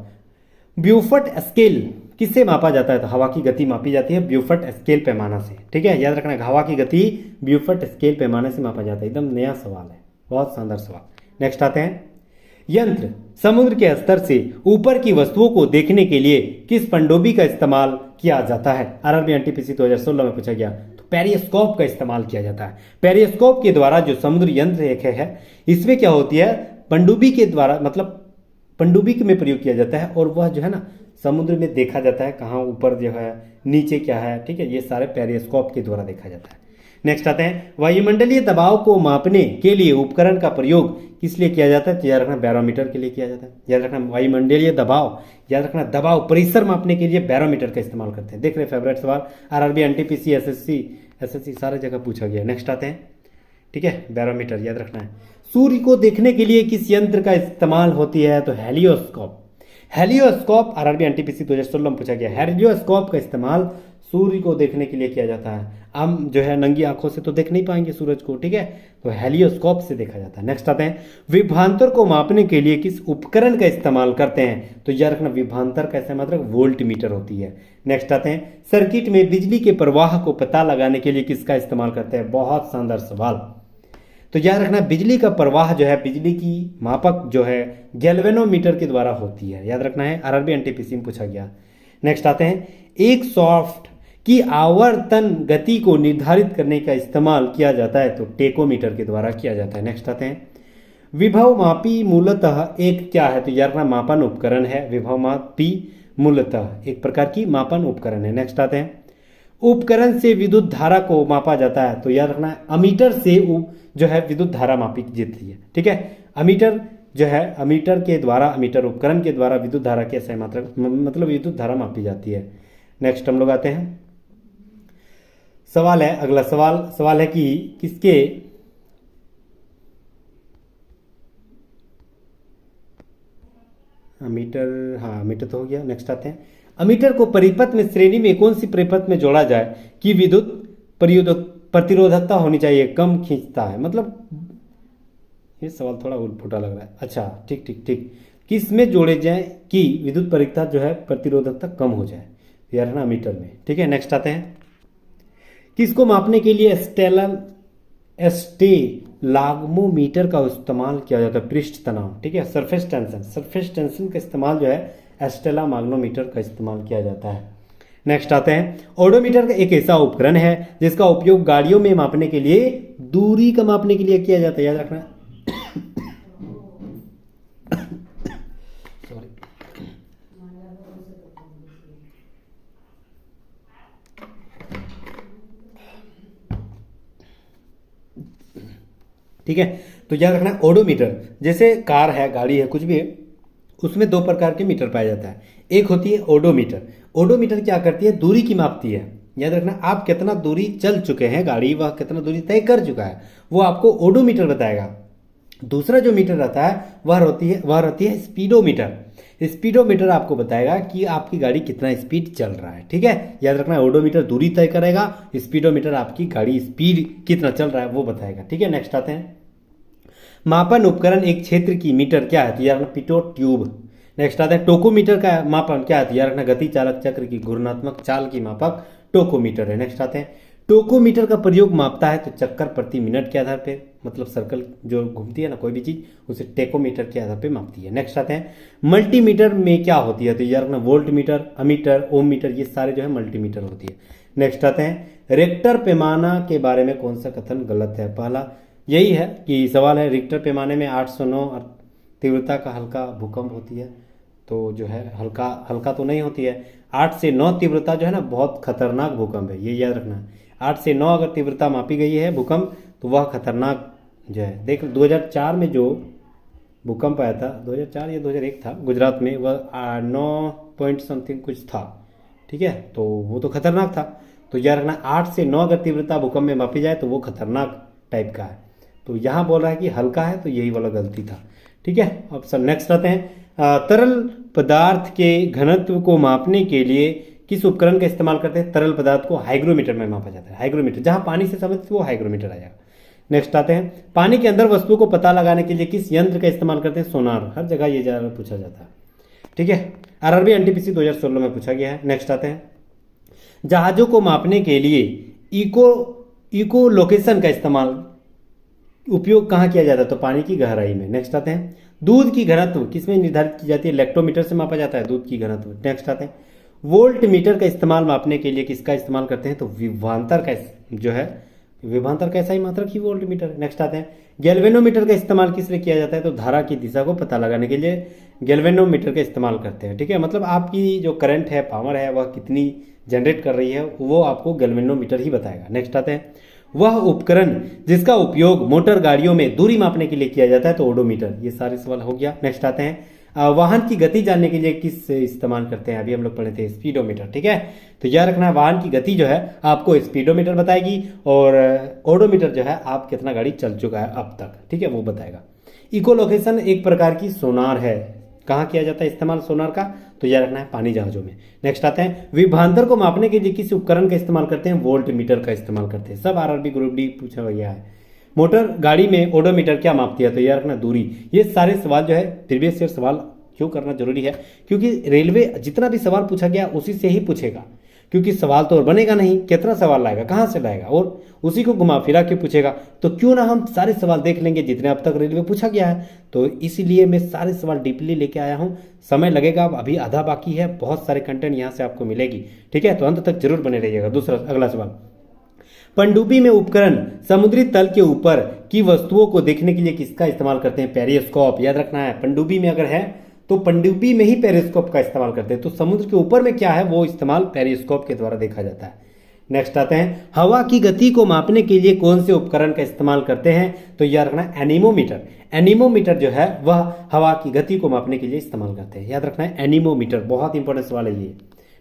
ब्यूफर्ट स्केल किससे मापा जाता है, तो हवा की गति मापी जाती है ब्यूफर्ट स्केल पैमाना से। ठीक है, याद रखना हवा की गति ब्यूफर्ट स्केल पैमाने से मापा जाता है। एकदम नया सवाल है, बहुत शानदार सवाल। नेक्स्ट आते हैं, यंत्र समुद्र के स्तर से ऊपर की वस्तुओं को देखने के लिए किस पनडुब्बी का इस्तेमाल किया जाता है, आरआरबी एनटीपीसी 2016 में पूछा गया, तो पेरिस्कोप का इस्तेमाल किया जाता है। पेरिस्कोप के द्वारा जो समुद्र यंत्र एक है, इसमें क्या होती है, पनडुब्बी के द्वारा मतलब पनडुब्बी में प्रयोग किया जाता है, और वह जो है ना समुद्र में देखा जाता है, कहाँ ऊपर जो है नीचे क्या है। ठीक है, ये सारे पेरिस्कोप के द्वारा देखा जाता है। नेक्स्ट आते हैं, वायुमंडलीय दबाव को मापने के लिए उपकरण का प्रयोग किस लिए किया जाता है, तो याद रखना बैरोमीटर के लिए किया जाता है। याद रखना वायुमंडलीय दबाव, याद रखना दबाव प्रेशर मापने के लिए बैरोमीटर का इस्तेमाल करते हैं। देख रहे फेवरेट सवाल, आरआरबी एनटीपीसी एसएससी सारे जगह पूछा गया। नेक्स्ट आते हैं, ठीक है, बैरोमीटर याद रखना है। सूर्य को देखने के लिए किस यंत्र का इस्तेमाल होती है, तो हेलियोस्कोप आरआरबी एनटीपीसी 2016 में पूछा गया। हेलियोस्कोप का इस्तेमाल सूर्य को देखने के लिए किया जाता है। हम जो है नंगी आंखों से तो देख नहीं पाएंगे सूरज को, ठीक है, तो हेलियोस्कोप से देखा जाता है। नेक्स्ट आते हैं, विभवांतर को मापने के लिए किस उपकरण का इस्तेमाल करते हैं, तो याद रखना विभवांतर कैसे मतलब वोल्ट मीटर होती है। नेक्स्ट आते हैं, सर्किट में बिजली के प्रवाह को पता लगाने के लिए किसका इस्तेमाल करते हैं, बहुत शानदार सवाल। तो याद रखना बिजली का प्रवाह जो है, बिजली की मापक जो है गैल्वेनोमीटर के द्वारा होती है, याद रखना है, आरआरबी एनटीपीसी में पूछा गया। नेक्स्ट आते हैं, एक सॉफ्ट की आवर्तन गति को निर्धारित करने का इस्तेमाल किया जाता है, तो टेकोमीटर के द्वारा किया जाता है। नेक्स्ट आते हैं, विभव मापी मूलतः एक क्या है, तो याद रखना मापन उपकरण है। विभव मापी मूलतः एक प्रकार की मापन उपकरण है। नेक्स्ट आते हैं, उपकरण से विद्युत धारा को मापा जाता है, तो याद रखना अमीटर से जो है विद्युत धारा मापी जाती है। ठीक है, अमीटर जो है अमीटर के द्वारा, अमीटर उपकरण के द्वारा विद्युत धारा की सही मात्रा मतलब विद्युत धारा मापी जाती है। नेक्स्ट हम लोग आते हैं, सवाल है अगला सवाल है कि किसके अमीटर, हाँ अमीटर तो हो गया। नेक्स्ट आते हैं, अमीटर को परिपथ में श्रेणी में कौन सी परिपथ में जोड़ा जाए कि विद्युत प्रतिरोधकता होनी चाहिए, कम खींचता है, मतलब ये सवाल थोड़ा उलट-फुटा लग रहा है। अच्छा ठीक, किस में जोड़े जाए कि विद्युत परिपथ जो है प्रतिरोधकता कम हो जाए, यार है ना अमीटर में। ठीक है, नेक्स्ट आते हैं, किसको मापने के लिए स्टेलाग्मोमीटर का इस्तेमाल किया जाता है, पृष्ठ तनाव। ठीक है, सरफेस टेंशन का इस्तेमाल जो है स्टेलाग्मोमीटर का इस्तेमाल किया जाता है। नेक्स्ट आते हैं, ओडोमीटर का एक ऐसा उपकरण है जिसका उपयोग गाड़ियों में मापने के लिए दूरी का मापने के लिए किया जाता है, याद रखना ठीक है। तो याद रखना ओडोमीटर, जैसे कार है, गाड़ी है, कुछ भी है, उसमें दो प्रकार के मीटर पाया जाता है। एक होती है ओडोमीटर। ओडोमीटर क्या करती है, दूरी की मापती है। याद रखना आप कितना दूरी चल चुके हैं, गाड़ी वह कितना दूरी तय कर चुका है, वो आपको ओडोमीटर बताएगा। दूसरा जो मीटर रहता है वह रहती है स्पीडोमीटर। स्पीडोमीटर आपको बताएगा कि आपकी गाड़ी कितना स्पीड चल रहा है। ठीक है, याद रखना ओडोमीटर दूरी तय करेगा, स्पीडोमीटर आपकी गाड़ी स्पीड कितना चल रहा है वो बताएगा। ठीक है, नेक्स्ट आते हैं मापन उपकरण एक क्षेत्र की मीटर क्या है, तो यार पिटो ट्यूब। नेक्स्ट आते हैं टोकोमीटर का मापन क्या है, तो यार रखना गति चालक चक्र की घूर्णात्मक चाल की मापक टोकोमीटर है। नेक्स्ट आते हैं टोकोमीटर का प्रयोग मापता है तो चक्कर प्रति मिनट के आधार पे, मतलब सर्कल जो घूमती है ना कोई भी चीज, उसे टेकोमीटर के आधार पे मापती है। नेक्स्ट आते हैं मल्टीमीटर में क्या होती है, तो यार रखना वोल्ट मीटर, अमीटर, ओम मीटर, ये सारे जो है मल्टीमीटर होती है। नेक्स्ट आते हैं रिक्टर पैमाना के बारे में कौन सा कथन गलत है। पहला यही है कि सवाल है रिक्टर पैमाने में 809 तीव्रता का हल्का भूकंप होती है, तो जो है हल्का हल्का तो नहीं होती है। 8 से 9 तीव्रता जो है ना बहुत खतरनाक भूकंप है, ये याद रखना है। 8 से 9 अगर तीव्रता मापी गई है भूकंप तो वह खतरनाक जो है। देख 2004 में जो भूकंप आया था, 2004 या 2001 था गुजरात में, वह 9 पॉइंट समथिंग कुछ था। ठीक है, तो वो तो खतरनाक था। तो याद रखना 8 से 9 अगर तीव्रता भूकंप में मापी जाए तो वो खतरनाक टाइप का है। तो यहाँ बोल रहा है कि हल्का है, तो यही वाला गलती था। ठीक है, ऑप्शन नेक्स्ट आते हैं तरल पदार्थ के घनत्व को मापने के लिए किस उपकरण का इस्तेमाल करते हैं। तरल पदार्थ को हाइग्रोमीटर में मापा जाता है। हाइग्रोमीटर जहां पानी से संबंधित वो हाइग्रोमीटर आएगा। नेक्स्ट आते हैं पानी के अंदर वस्तुओं को पता लगाने के लिए किस यंत्र का इस्तेमाल करते हैं। सोनार, हर जगह ये ज्यादा पूछा जाता है। ठीक है, आरआरबी एनटीपीसी 2016 में पूछा गया है। नेक्स्ट आते हैं जहाजों को मापने के लिए इको लोकेशन का इस्तेमाल उपयोग कहाँ किया जाता है, तो पानी की गहराई में। नेक्स्ट आते हैं दूध की घनत्व किसमें निर्धारित की जाती है। लैक्टोमीटर से मापा जाता है दूध की घनत्व। नेक्स्ट आते हैं वोल्ट मीटर का इस्तेमाल मापने के लिए किसका इस्तेमाल करते हैं, तो विभवांतर का जो है, विभवांतर का ऐसा ही मात्रक ही वोल्ट मीटर। नेक्स्ट आते हैं गैल्वेनोमीटर का इस्तेमाल किस लिए किया जाता है, तो धारा की दिशा को पता लगाने के लिए गैल्वेनोमीटर का इस्तेमाल करते हैं। ठीक है, मतलब आपकी जो करंट है, पावर है, वह कितनी जनरेट कर रही है वो आपको गैल्वेनोमीटर ही बताएगा। नेक्स्ट आते हैं वह उपकरण जिसका उपयोग मोटर गाड़ियों में दूरी मापने के लिए किया जाता है, तो ओडोमीटर। ये सारे सवाल हो गया। नेक्स्ट आते हैं वाहन की गति जानने के लिए किस इस्तेमाल करते हैं, अभी हम लोग पढ़े थे स्पीडोमीटर। ठीक है, तो याद रखना है वाहन की गति जो है आपको स्पीडोमीटर बताएगी और ओडोमीटर जो है आप कितना गाड़ी चल चुका है अब तक, ठीक है, वो बताएगा। इकोलोकेशन एक प्रकार की सोनार है, कहाँ किया जाता है इस्तेमाल सोनार का, तो यह रखना है पानी जहाजों में। नेक्स्ट आते हैं विभवांतर को मापने के लिए किस उपकरण का इस्तेमाल करते हैं, वोल्ट मीटर का इस्तेमाल करते हैं। सब आरआरबी ग्रुप डी पूछा गया है। मोटर गाड़ी में ओडोमीटर क्या मापती है, तो यह रखना दूरी। ये सारे सवाल जो है प्रीवियस ईयर सवाल क्यों करना जरूरी है, क्योंकि रेलवे जितना भी सवाल पूछा गया उसी से ही पूछेगा, क्योंकि सवाल तो और बनेगा नहीं, कितना सवाल लाएगा, कहाँ से लाएगा, और उसी को घुमा फिरा के पूछेगा। तो क्यों ना हम सारे सवाल देख लेंगे जितने अब तक रेलवे पूछा गया है। तो इसीलिए मैं सारे सवाल डीपली लेके आया हूँ। समय लगेगा, अभी आधा बाकी है, बहुत सारे कंटेंट यहाँ से आपको मिलेगी। ठीक है, तो अंत तक जरूर बने रहिएगा। दूसरा अगला सवाल, पनडुब्बी में उपकरण समुद्री तल के ऊपर की वस्तुओं को देखने के लिए किसका इस्तेमाल करते हैं, पेरिस्कोप। याद रखना है पनडुब्बी में अगर है तो पनडुब्बी में ही पेरिस्कोप का इस्तेमाल करते हैं। तो समुद्र के ऊपर में क्या है वो इस्तेमाल पेरिस्कोप के द्वारा देखा जाता है। नेक्स्ट आते हैं हवा की गति को मापने के लिए कौन से उपकरण का इस्तेमाल करते हैं, तो याद रखना एनीमोमीटर। एनीमोमीटर जो है वह हवा की गति को मापने के लिए इस्तेमाल करते हैं। याद रखना है एनीमोमीटर, बहुत इंपॉर्टेंट सवाल है ये।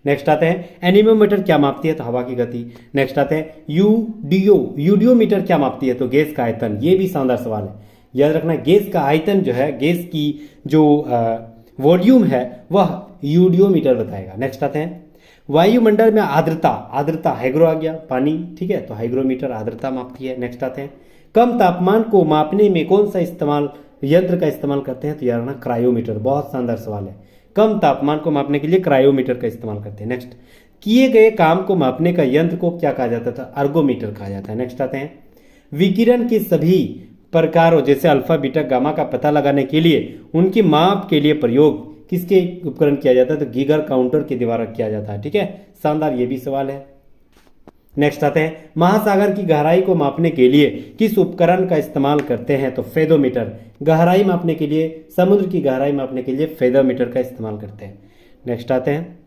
नेक्स्ट आते हैं एनीमोमीटर क्या मापती है, तो हवा की गति। नेक्स्ट आते हैं यूडियोमीटर क्या मापती है, तो गैस का आयतन। ये भी शानदार सवाल है, याद रखना गैस का आयतन जो है, गैस की जो वॉल्यूम है वह यूडियोमीटर बताएगा। नेक्स्ट आते हैं वायुमंडल में आर्द्रता। आर्द्रता हाइग्रो आ गया, पानी, ठीक है, तो हाइग्रोमीटर आर्द्रता मापती है। नेक्स्ट आते हैं कम तापमान को मापने में कौन सा यंत्र का इस्तेमाल करते हैं, तो यार ना क्रायोमीटर। बहुत शानदार सवाल है, कम तापमान को मापने के लिए क्रायोमीटर का इस्तेमाल करते हैं। नेक्स्ट किए गए काम को मापने का यंत्र को क्या कहा जाता था, अर्गोमीटर कहा जाता है। नेक्स्ट आते हैं विकिरण के सभी प्रकारों जैसे अल्फा बीटा गामा का पता लगाने के लिए उनकी माप के लिए प्रयोग किसके उपकरण किया जाता है, तो गीगर काउंटर के द्वारा किया जाता है। ठीक है, शानदार ये भी सवाल है। नेक्स्ट आते हैं महासागर की गहराई को मापने के लिए किस उपकरण का इस्तेमाल करते हैं, तो फेदोमीटर। गहराई मापने के लिए, समुद्र की गहराई मापने के लिए फेदोमीटर का इस्तेमाल करते हैं। नेक्स्ट आते हैं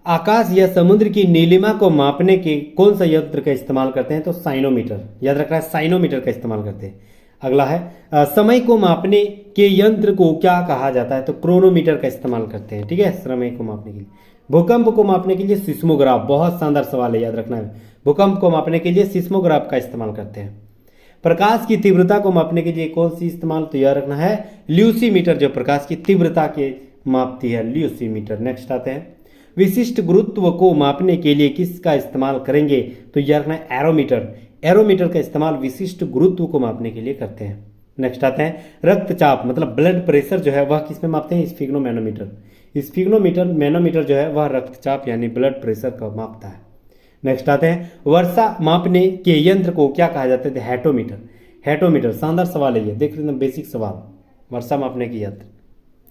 आकाश या समुद्र की नीलिमा को मापने के कौन सा यंत्र का इस्तेमाल करते हैं? तो साइनोमीटर, याद रखना है, साइनोमीटर का इस्तेमाल करते हैं। अगला है समय को मापने के यंत्र को क्या कहा जाता है? तो क्रोनोमीटर का इस्तेमाल करते हैं, ठीक है, समय को मापने के लिए। भूकंप को मापने के लिए सिस्मोग्राफ, बहुत शानदार सवाल है, याद रखना है, भूकंप को मापने के लिए सिस्मोग्राफ का इस्तेमाल करते हैं। प्रकाश की तीव्रता को मापने के लिए कौन सी इस्तेमाल? तो याद रखना है ल्यूसीमीटर, जो प्रकाश की तीव्रता के मापती है, ल्यूसीमीटर। नेक्स्ट आते हैं विशिष्ट गुरुत्व को मापने के लिए किसका इस्तेमाल करेंगे? तो याद रखना है एरोमीटर, एरोमीटर का इस्तेमाल विशिष्ट गुरुत्व को मापने के लिए करते हैं। नेक्स्ट आते हैं रक्तचाप, मतलब ब्लड प्रेशर जो है वह किस में मापते हैं? स्फिग्नोमैनोमीटर। स्फिग्नोमीटर मैनोमीटर जो है वह रक्तचाप यानी ब्लड प्रेशर का मापता है। नेक्स्ट आते हैं वर्षा मापने के यंत्र को क्या कहा जाता है? हेटोमीटर, हेटोमीटर। शानदार सवाल है ये, देख लेना, बेसिक सवाल, वर्षा मापने के यंत्र,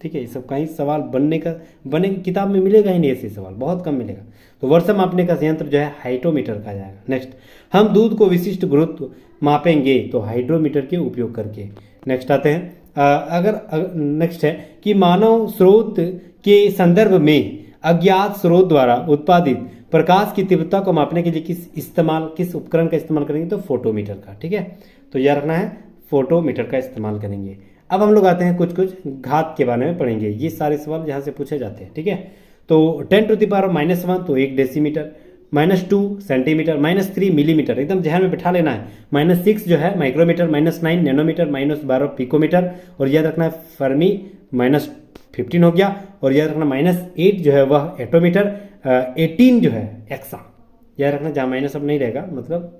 ठीक है। ये सब कहीं सवाल बने किताब में मिलेगा ही नहीं, ऐसे सवाल बहुत कम मिलेगा। तो वर्षा मापने का यंत्र जो है हाइटोमीटर कहा जाएगा। नेक्स्ट, हम दूध को विशिष्ट गुरुत्व मापेंगे तो हाइड्रोमीटर के उपयोग करके। नेक्स्ट आते हैं नेक्स्ट है कि मानव स्रोत के संदर्भ में अज्ञात स्रोत द्वारा उत्पादित प्रकाश की तीव्रता को मापने के लिए किस उपकरण का इस्तेमाल करेंगे? तो फोटोमीटर का, ठीक है। तो यह रखना है, फोटोमीटर का इस्तेमाल करेंगे। अब हम लोग आते हैं कुछ घात के बारे में पढ़ेंगे, ये सारे सवाल यहाँ से पूछे जाते हैं, ठीक है। तो 10⁻⁻1 तो 1 डेसीमीटर, -2 सेंटीमीटर, -3 मिलीमीटर, एकदम ध्यान में बिठा लेना है। -6 जो है माइक्रोमीटर, -9 नैनोमीटर, -12 पिकोमीटर, और याद रखना है फर्मी, -15 हो गया, और याद रखना -8 जो है वह एटोमीटर, 18 जो है एक्सा, याद रखना, जहाँ माइनस अब नहीं रहेगा, मतलब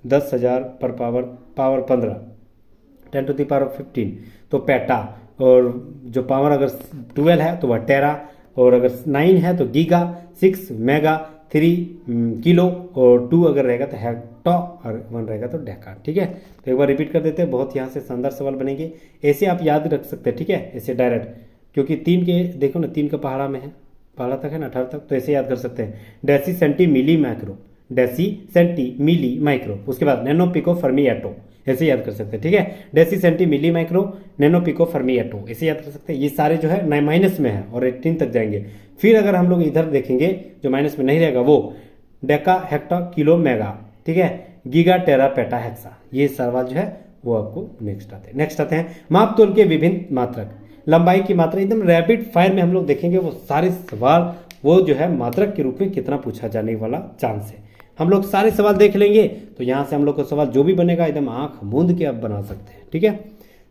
10,000 पर पावर 15, 10⁻15 तो पेटा, और जो पावर अगर 12 है तो वह टेरा, और अगर 9 है तो गीगा, 6 मेगा, 3 किलो, और 2 अगर रहेगा तो हेक्टो, और 1 रहेगा तो डेका, ठीक है। तो एक बार रिपीट कर देते हैं, बहुत यहाँ से शानदार सवाल बनेंगे, ऐसे आप याद रख सकते हैं, ठीक है, ऐसे डायरेक्ट, क्योंकि 3 के देखो ना, 3 का पहाड़ा में है, पहाड़ा तक है ना, 18 तक, तो ऐसे याद कर सकते हैं। Deci centi milli micro, deci centi milli micro, उसके बाद नैनो पिको फर्मी एटो, ऐसे याद कर सकते हैं, ठीक है। Deci centi milli micro nano pico fermi atto, ऐसे याद कर सकते हैं। ये सारे जो है माइनस में है और 18 तक जाएंगे। फिर अगर हम लोग इधर देखेंगे जो माइनस में नहीं रहेगा, वो डेका, हेक्टा, किलो, मेगा, ठीक है, गीगा, टेरा, पेटा, हेक्सा, ये सवाल जो है वो आपको नेक्स्ट आते हैं माप तोल के विभिन्न मात्रक, लंबाई की मात्रा, एकदम रैपिड फायर में हम लोग देखेंगे वो सारे सवाल, वो जो है मात्रक के रूप में कितना पूछा जाने वाला चांस है। हम लोग सारे सवाल देख लेंगे, तो यहाँ से हम लोग को सवाल जो भी बनेगा एकदम आंख मूंद के आप बना सकते हैं, ठीक है।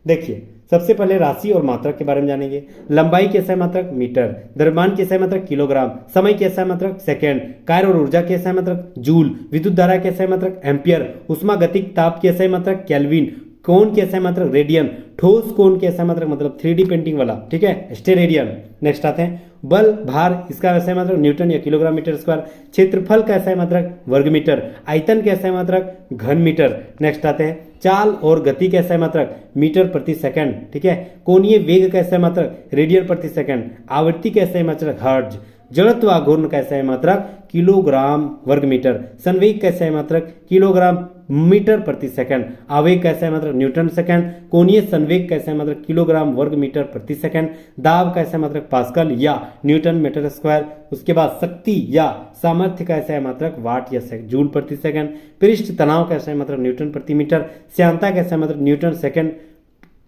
देखिए, सबसे पहले राशि और मात्रक के बारे में जानेंगे। लंबाई की SI मात्रक मीटर, द्रव्यमान की SI मात्रक किलोग्राम, समय की SI मात्रक सेकेंड, कार्य और ऊर्जा की SI मात्रक जूल, विद्युत धारा की SI मात्रक एम्पियर, उष्मागतिक ताप की SI मात्रक केल्विन, कोण की SI मात्रक रेडियन, ठोस कोण की SI मात्रक मतलब 3D पेंटिंग वाला, ठीक है, स्टेरेडियन। नेक्स्ट आते हैं बल, भार, इसका SI मात्रक न्यूटन या किलोग्राम मीटर स्क्वायर, क्षेत्रफल का SI मात्रक वर्ग मीटर, आयतन के SI मात्रक घन मीटर। नेक्स्ट आते हैं चाल और गति के SI मात्रक मीटर प्रति सेकंड, ठीक है, कोणीय वेग का SI मात्रक रेडियन प्रति सेकंड, आवृत्ति के SI मात्रक हर्ट्ज, जड़त्व आघूर्ण का SI मात्रक किलोग्राम वर्ग मीटर, संवेग का SI मात्रक किलोग्राम मीटर प्रति सेकंड, आवेग का SI मात्रक न्यूटन सेकंड, कोणीय संवेग का SI मात्रक किलोग्राम वर्ग मीटर प्रति सेकंड, दाब का SI मात्रक पास्कल या न्यूटन मीटर स्क्वायर, उसके बाद शक्ति या सामर्थ्य का SI मात्रक वाट या जूल प्रति सेकंड, पृष्ठ तनाव का SI मात्रक न्यूटन प्रति मीटर, श्यानता का SI मात्रक न्यूटन सेकंड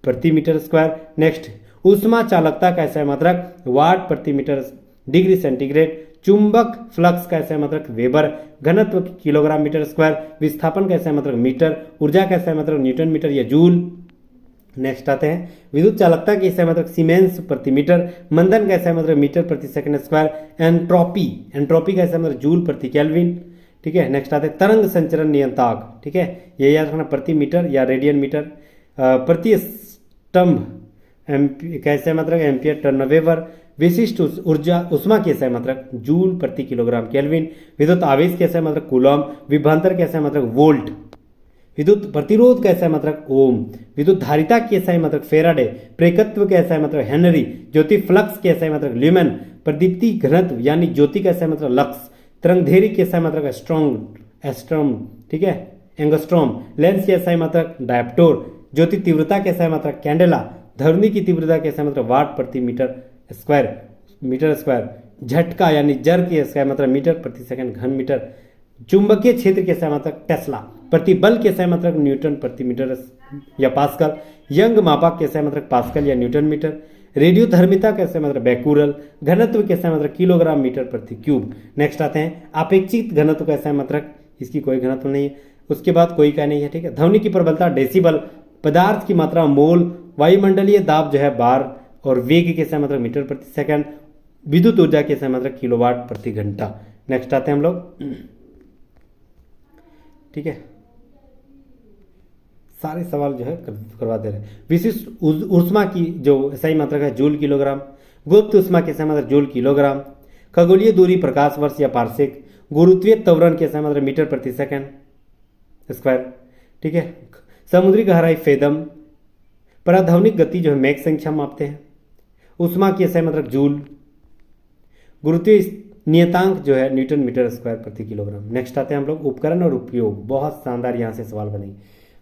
प्रति मीटर स्क्वायर। नेक्स्ट, उष्मा चालकता का SI मात्रक वाट प्रति मीटर डिग्री सेंटीग्रेड, चुंबक फ्लक्स का SI मात्रक वेबर, घनत्व किलोग्राम मीटर स्क्वायर, विस्थापन का SI मात्रक मीटर, ऊर्जा का SI मात्रक न्यूटन मीटर या जूल। नेक्स्ट आते हैं विद्युत चालकता की SI मात्रक सीमेंस प्रति मीटर, मंदन का SI मात्रक मीटर प्रति सेकंड स्क्वायर, एंट्रोपी का SI मात्रक जूल प्रति केल्विन, ठीक है। नेक्स्ट आते हैं तरंग संचरण नियंत्रक, ठीक है, ये याद रखना प्रति मीटर या रेडियन मीटर, प्रति स्तंभ का SI मात्रक एम्पियर टर्न वेबर, विशिष्ट ऊर्जा उष्मा की SI मात्रक जूल प्रति किलोग्राम केल्विन, विद्युत आवेश के SI मात्रक कूलॉम, विभवांतर के SI मात्रक वोल्ट, विद्युत प्रतिरोध का SI मात्रक ओम, विद्युत धारिता की SI मात्रक फेराडे, प्रेकत्व के SI मात्रक हेनरी, ज्योति फ्लक्स के SI मात्रक ल्यूमेन, प्रदीप्ति घनत्व यानी ज्योति का SI मात्रक लक्स, तरंगधैर्घ्य की SI मात्रक एस्ट्रोम, ठीक है, एंगस्ट्रोम, लेंस की SI मात्रक डायप्टोर, ज्योति तीव्रता के SI मात्रक कैंडेला, ध्वनि की तीव्रता के SI मात्रक वाट प्रति मीटर स्क्वायर, झटका यानी जर की SI मात्रक मीटर प्रति सेकंड घन मीटर। चुंबकीय क्षेत्र के SI मात्रक टेस्ला। प्रतिबल के SI मात्रक न्यूटन प्रति मीटर या पास्कल। यंग मापक के SI मात्रक पास्कल या न्यूटन मीटर। रेडियोधर्मिता का SI मात्रक बैकुरल। घनत्व के SI मात्रक किलोग्राम मीटर प्रति क्यूब। नेक्स्ट आते हैं अपेक्षित घनत्व का SI मात्रक, इसकी कोई घनत्व नहीं है, उसके बाद कोई का नहीं है, ठीक है। ध्वनि की प्रबलता डेसिबल। पदार्थ की मात्रा मोल। वायुमंडलीय दाब जो है बार। और वेग के SI मात्रक मीटर प्रति सेकंड। विद्युत ऊर्जा के SI मात्रक किलोवाट प्रति घंटा। नेक्स्ट आते हैं हम लोग, ठीक है, सारे सवाल जो है करवा दे रहे हैं। विशिष्ट ऊष्मा की जो SI मात्रक है जूल किलोग्राम। गुप्त ऊष्मा के SI मात्रक जूल किलोग्राम। खगोलीय दूरी प्रकाश वर्ष या पारसेक। गुरुत्वीय त्वरण के SI मात्रक मीटर प्रति सेकंड स्क्वायर, ठीक है। समुद्री गहराई फेदम। पराध्वनिक गति जो है मैक संख्या मापते हैं। ऊष्मा की SI मात्रक जूल। गुरुत्वीय नियतांक जो है न्यूटन मीटर स्क्वायर प्रति किलोग्राम। नेक्स्ट आते हैं हम लोग उपकरण और उपयोग। बहुत शानदार यहाँ से सवाल बनेंगे,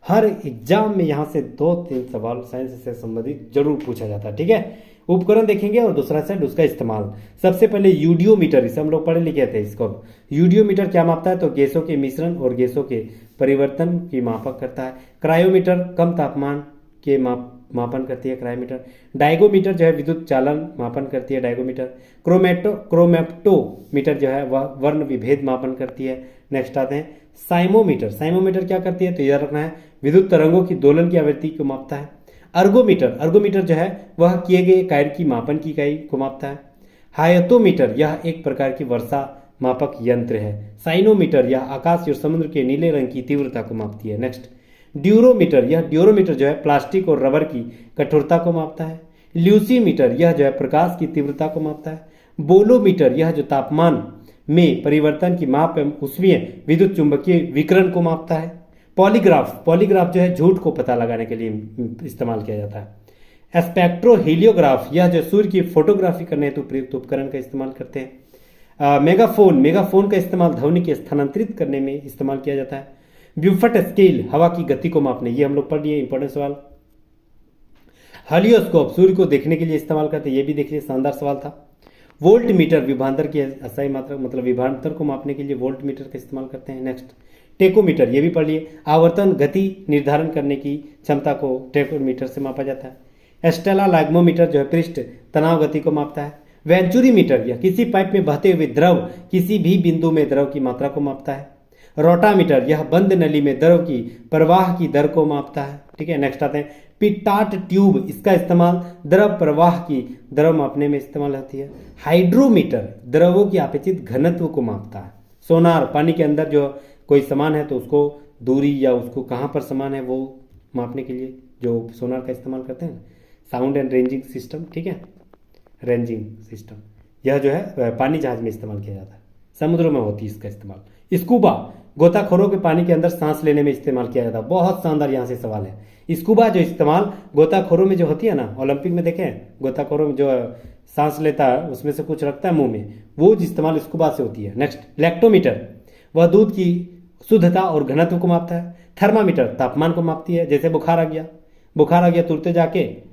हर एग्जाम में यहाँ से 2-3 सवाल साइंस से संबंधित जरूर पूछा जाता है, ठीक है। उपकरण देखेंगे और दूसरा सेट उसका इस्तेमाल। सबसे पहले यूडियोमीटर, इसे हम लोग पढ़े लिखे थे इसको। यूडियोमीटर क्या मापता है, तो गैसों के मिश्रण और गैसों के परिवर्तन की मापक करता है। क्रायोमीटर कम तापमान के मापन करती है क्रायोमीटर। डायगोमीटर जो है विद्युत चालन मापन करती है डायगोमीटर। क्रोमेप्टोमीटर जो है वह वर्ण विभेद मापन करती है। नेक्स्ट आते हैं साइमोमीटर। साइमोमीटर क्या करती है, तो याद रखना है विद्युत तरंगों की दोलन की आवृत्ति को मापता है। अर्गोमीटर जो है वह किए गए कार्य की मापन की इकाई को मापता है। हायतोमीटर यह एक प्रकार की वर्षा मापक यंत्र है। साइनोमीटर यह आकाश और समुद्र के नीले रंग की तीव्रता को मापती है। नेक्स्ट ड्यूरोमीटर जो है प्लास्टिक और रबर की कठोरता को मापता है। ल्यूसीमीटर यह जो है प्रकाश की तीव्रता को मापता है। बोलोमीटर यह जो तापमान में परिवर्तन की माप एवं उसमें विद्युत चुंबकीय विकिरण को मापता है। पॉलीग्राफ जो है झूठ को पता लगाने के लिए इस्तेमाल किया जाता है। स्पेक्ट्रोहीलियोग्राफ यह जो सूर्य की फोटोग्राफी करने हेतु प्रयुक्त उपकरण का इस्तेमाल करते हैं। मेगाफोन का इस्तेमाल ध्वनि के स्थानांतरित करने में इस्तेमाल किया जाता है। ब्यूफर्ट स्केल हवा की गति को मापने, ये हम लोग पढ़ लिए, इंपॉर्टेंट सवाल। हेलियोस्कोप सूर्य को देखने के लिए इस्तेमाल करते हैं, ये भी देख लिए, शानदार सवाल था। वोल्ट मीटर विभवांतर की SI मात्रक मतलब विभवांतर को मापने के लिए वोल्ट मीटर का इस्तेमाल करते हैं। नेक्स्ट टेकोमीटर, ये भी पढ़ लिए। आवर्तन गति निर्धारण करने की क्षमता को टेकोमीटर से मापा जाता है। स्टेलालाग्मोमीटर जो है पृष्ठ तनाव गति को मापता है। वेंचुरीमीटर यह किसी पाइप में बहते हुए द्रव किसी भी बिंदु में द्रव की मात्रा को मापता है। रोटामीटर यह बंद नली में द्रव की प्रवाह की दर को मापता है, ठीक है। नेक्स्ट आते हैं पिटाट ट्यूब, इसका इस्तेमाल द्रव प्रवाह की दर मापने में इस्तेमाल होती है। हाइड्रोमीटर द्रवों की अपेक्षित घनत्व को मापता है। सोनार पानी के अंदर जो कोई सामान है तो उसको दूरी या उसको कहाँ पर सामान है वो मापने के लिए जो सोनार का इस्तेमाल करते हैं। साउंड एंड रेंजिंग सिस्टम, ठीक है, रेंजिंग सिस्टम, यह जो है पानी जहाज में इस्तेमाल किया जाता है, समुद्रों में होती है इसका इस्तेमाल। स्कूबा गोताखोरों के पानी के अंदर सांस लेने में इस्तेमाल किया जाता है। बहुत शानदार यहाँ से सवाल है। स्कूबा जो इस्तेमाल गोताखोरों में जो होती है ना, ओलंपिक में देखें गोताखोरों में जो सांस लेता है उसमें से कुछ रखता है मुंह में, वो इस्तेमाल स्कूबा से होती है। नेक्स्ट लैक्टोमीटर वह दूध की शुद्धता और घनत्व को मापता है। थर्मामीटर तापमान को मापती है। जैसे बुखार आ गया तुरंत जाके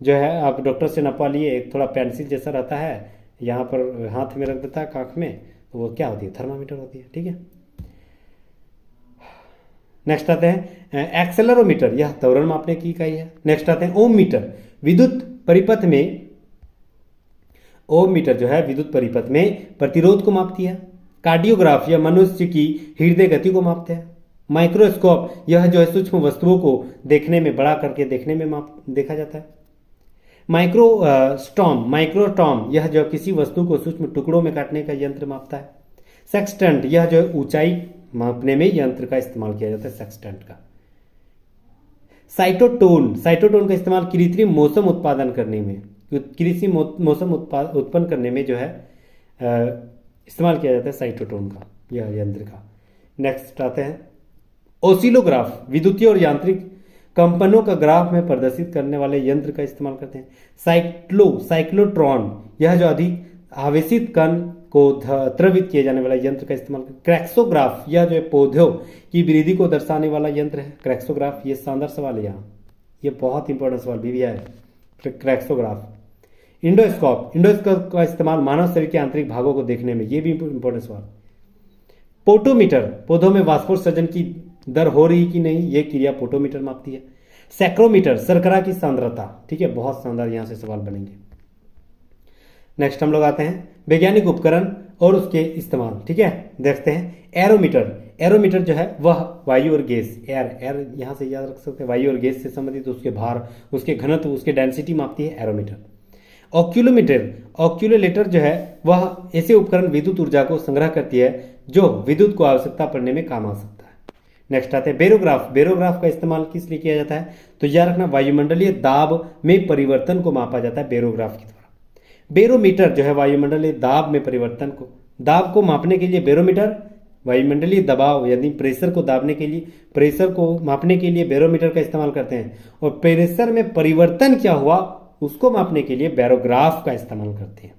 जो है आप डॉक्टर से नपवा लिए, एक थोड़ा पेंसिल जैसा रहता है यहाँ पर हाथ में रख देता है काख में, तो वो क्या होती है, थर्मामीटर होती है, ठीक है। नेक्स्ट आते हैं एक्सेलरोमीटर, यह त्वरण मापने की इकाई है। नेक्स्ट आते हैं ओम मीटर, विद्युत परिपथ में ओम मीटर जो है विद्युत परिपथ में प्रतिरोध को मापती है। कार्डियोग्राफ यह मनुष्य की हृदय गति को मापते हैं। माइक्रोस्कोप यह जो है सूक्ष्म वस्तुओं को देखने में बड़ा करके देखने में देखा जाता है। माइक्रोटॉम यह जो किसी वस्तु को सूक्ष्म टुकड़ों में काटने का यंत्र मापता है। सेक्सटेंट यह जो है ऊंचाई मापने में यंत्र का इस्तेमाल किया जाता है, सेक्सटेंट का। साइटोटोन का इस्तेमाल कृत्रिम मौसम उत्पादन करने में, कृषि मौसम उत्पन्न करने में जो है इस्तेमाल किया जाता है साइटोटोन का, यह यंत्र का। नेक्स्ट आते हैं ओसिलोग्राफ, विद्युतीय और यांत्रिक कंपनों का ग्राफ में प्रदर्शित करने वाले यंत्र का इस्तेमाल करते हैं। साइक्लोट्रॉन यह जो अधिक आवेशित कण को द्रवित किए जाने वाला यंत्र का इस्तेमाल करते हैं। क्रैक्सोग्राफ यह जो है पौधों की वृद्धि को दर्शाने वाला यंत्र है। क्रैक्सोग्राफ, ये शानदार सवाल है यहाँ, ये बहुत इंपॉर्टेंट सवाल भी है क्रैक्सोग्राफ। इंडोस्कोप, इंडोस्कोप का इस्तेमाल मानव शरीर के आंतरिक भागों को देखने में, ये भी इंपॉर्टेंट सवाल। पोटोमीटर, पौधों में वाष्पोत्सर्जन की दर हो रही कि नहीं, ये क्रिया पोटोमीटर मापती है। सैक्रोमीटर, शर्करा की सांद्रता, ठीक है, बहुत शानदार यहां से सवाल बनेंगे। नेक्स्ट हम लोग आते हैं वैज्ञानिक उपकरण और उसके इस्तेमाल, ठीक है, देखते हैं। एरोमीटर, एरोमीटर जो है वह वायु और गैस, एयर यहां से याद रख सकते हैं, वायु और गैस से संबंधित उसके भार, उसके घनत्व, उसके डेंसिटी मापती है एरोमीटर। ऑक्यूलोमीटर, ऑक्यूलेटर जो है वह ऐसे उपकरण विद्युत ऊर्जा को संग्रह करती है जो विद्युत को आवश्यकता पड़ने में काम आ सकता है। नेक्स्ट आते हैं बेरोग्राफ, बेरोग्राफ का इस्तेमाल किस लिए किया जाता है, तो याद रखना वायुमंडलीय दाब में परिवर्तन को मापा जाता है बेरोग्राफ के द्वारा। बेरोमीटर जो है वायुमंडलीय दाब में परिवर्तन को, दाब को मापने के लिए बेरोमीटर, वायुमंडलीय दबाव यानी प्रेशर को दाबने के लिए, प्रेशर को मापने के लिए बेरोमीटर का इस्तेमाल करते हैं, और प्रेशर में परिवर्तन क्या हुआ उसको मापने के लिए बैरोग्राफ का इस्तेमाल करते हैं।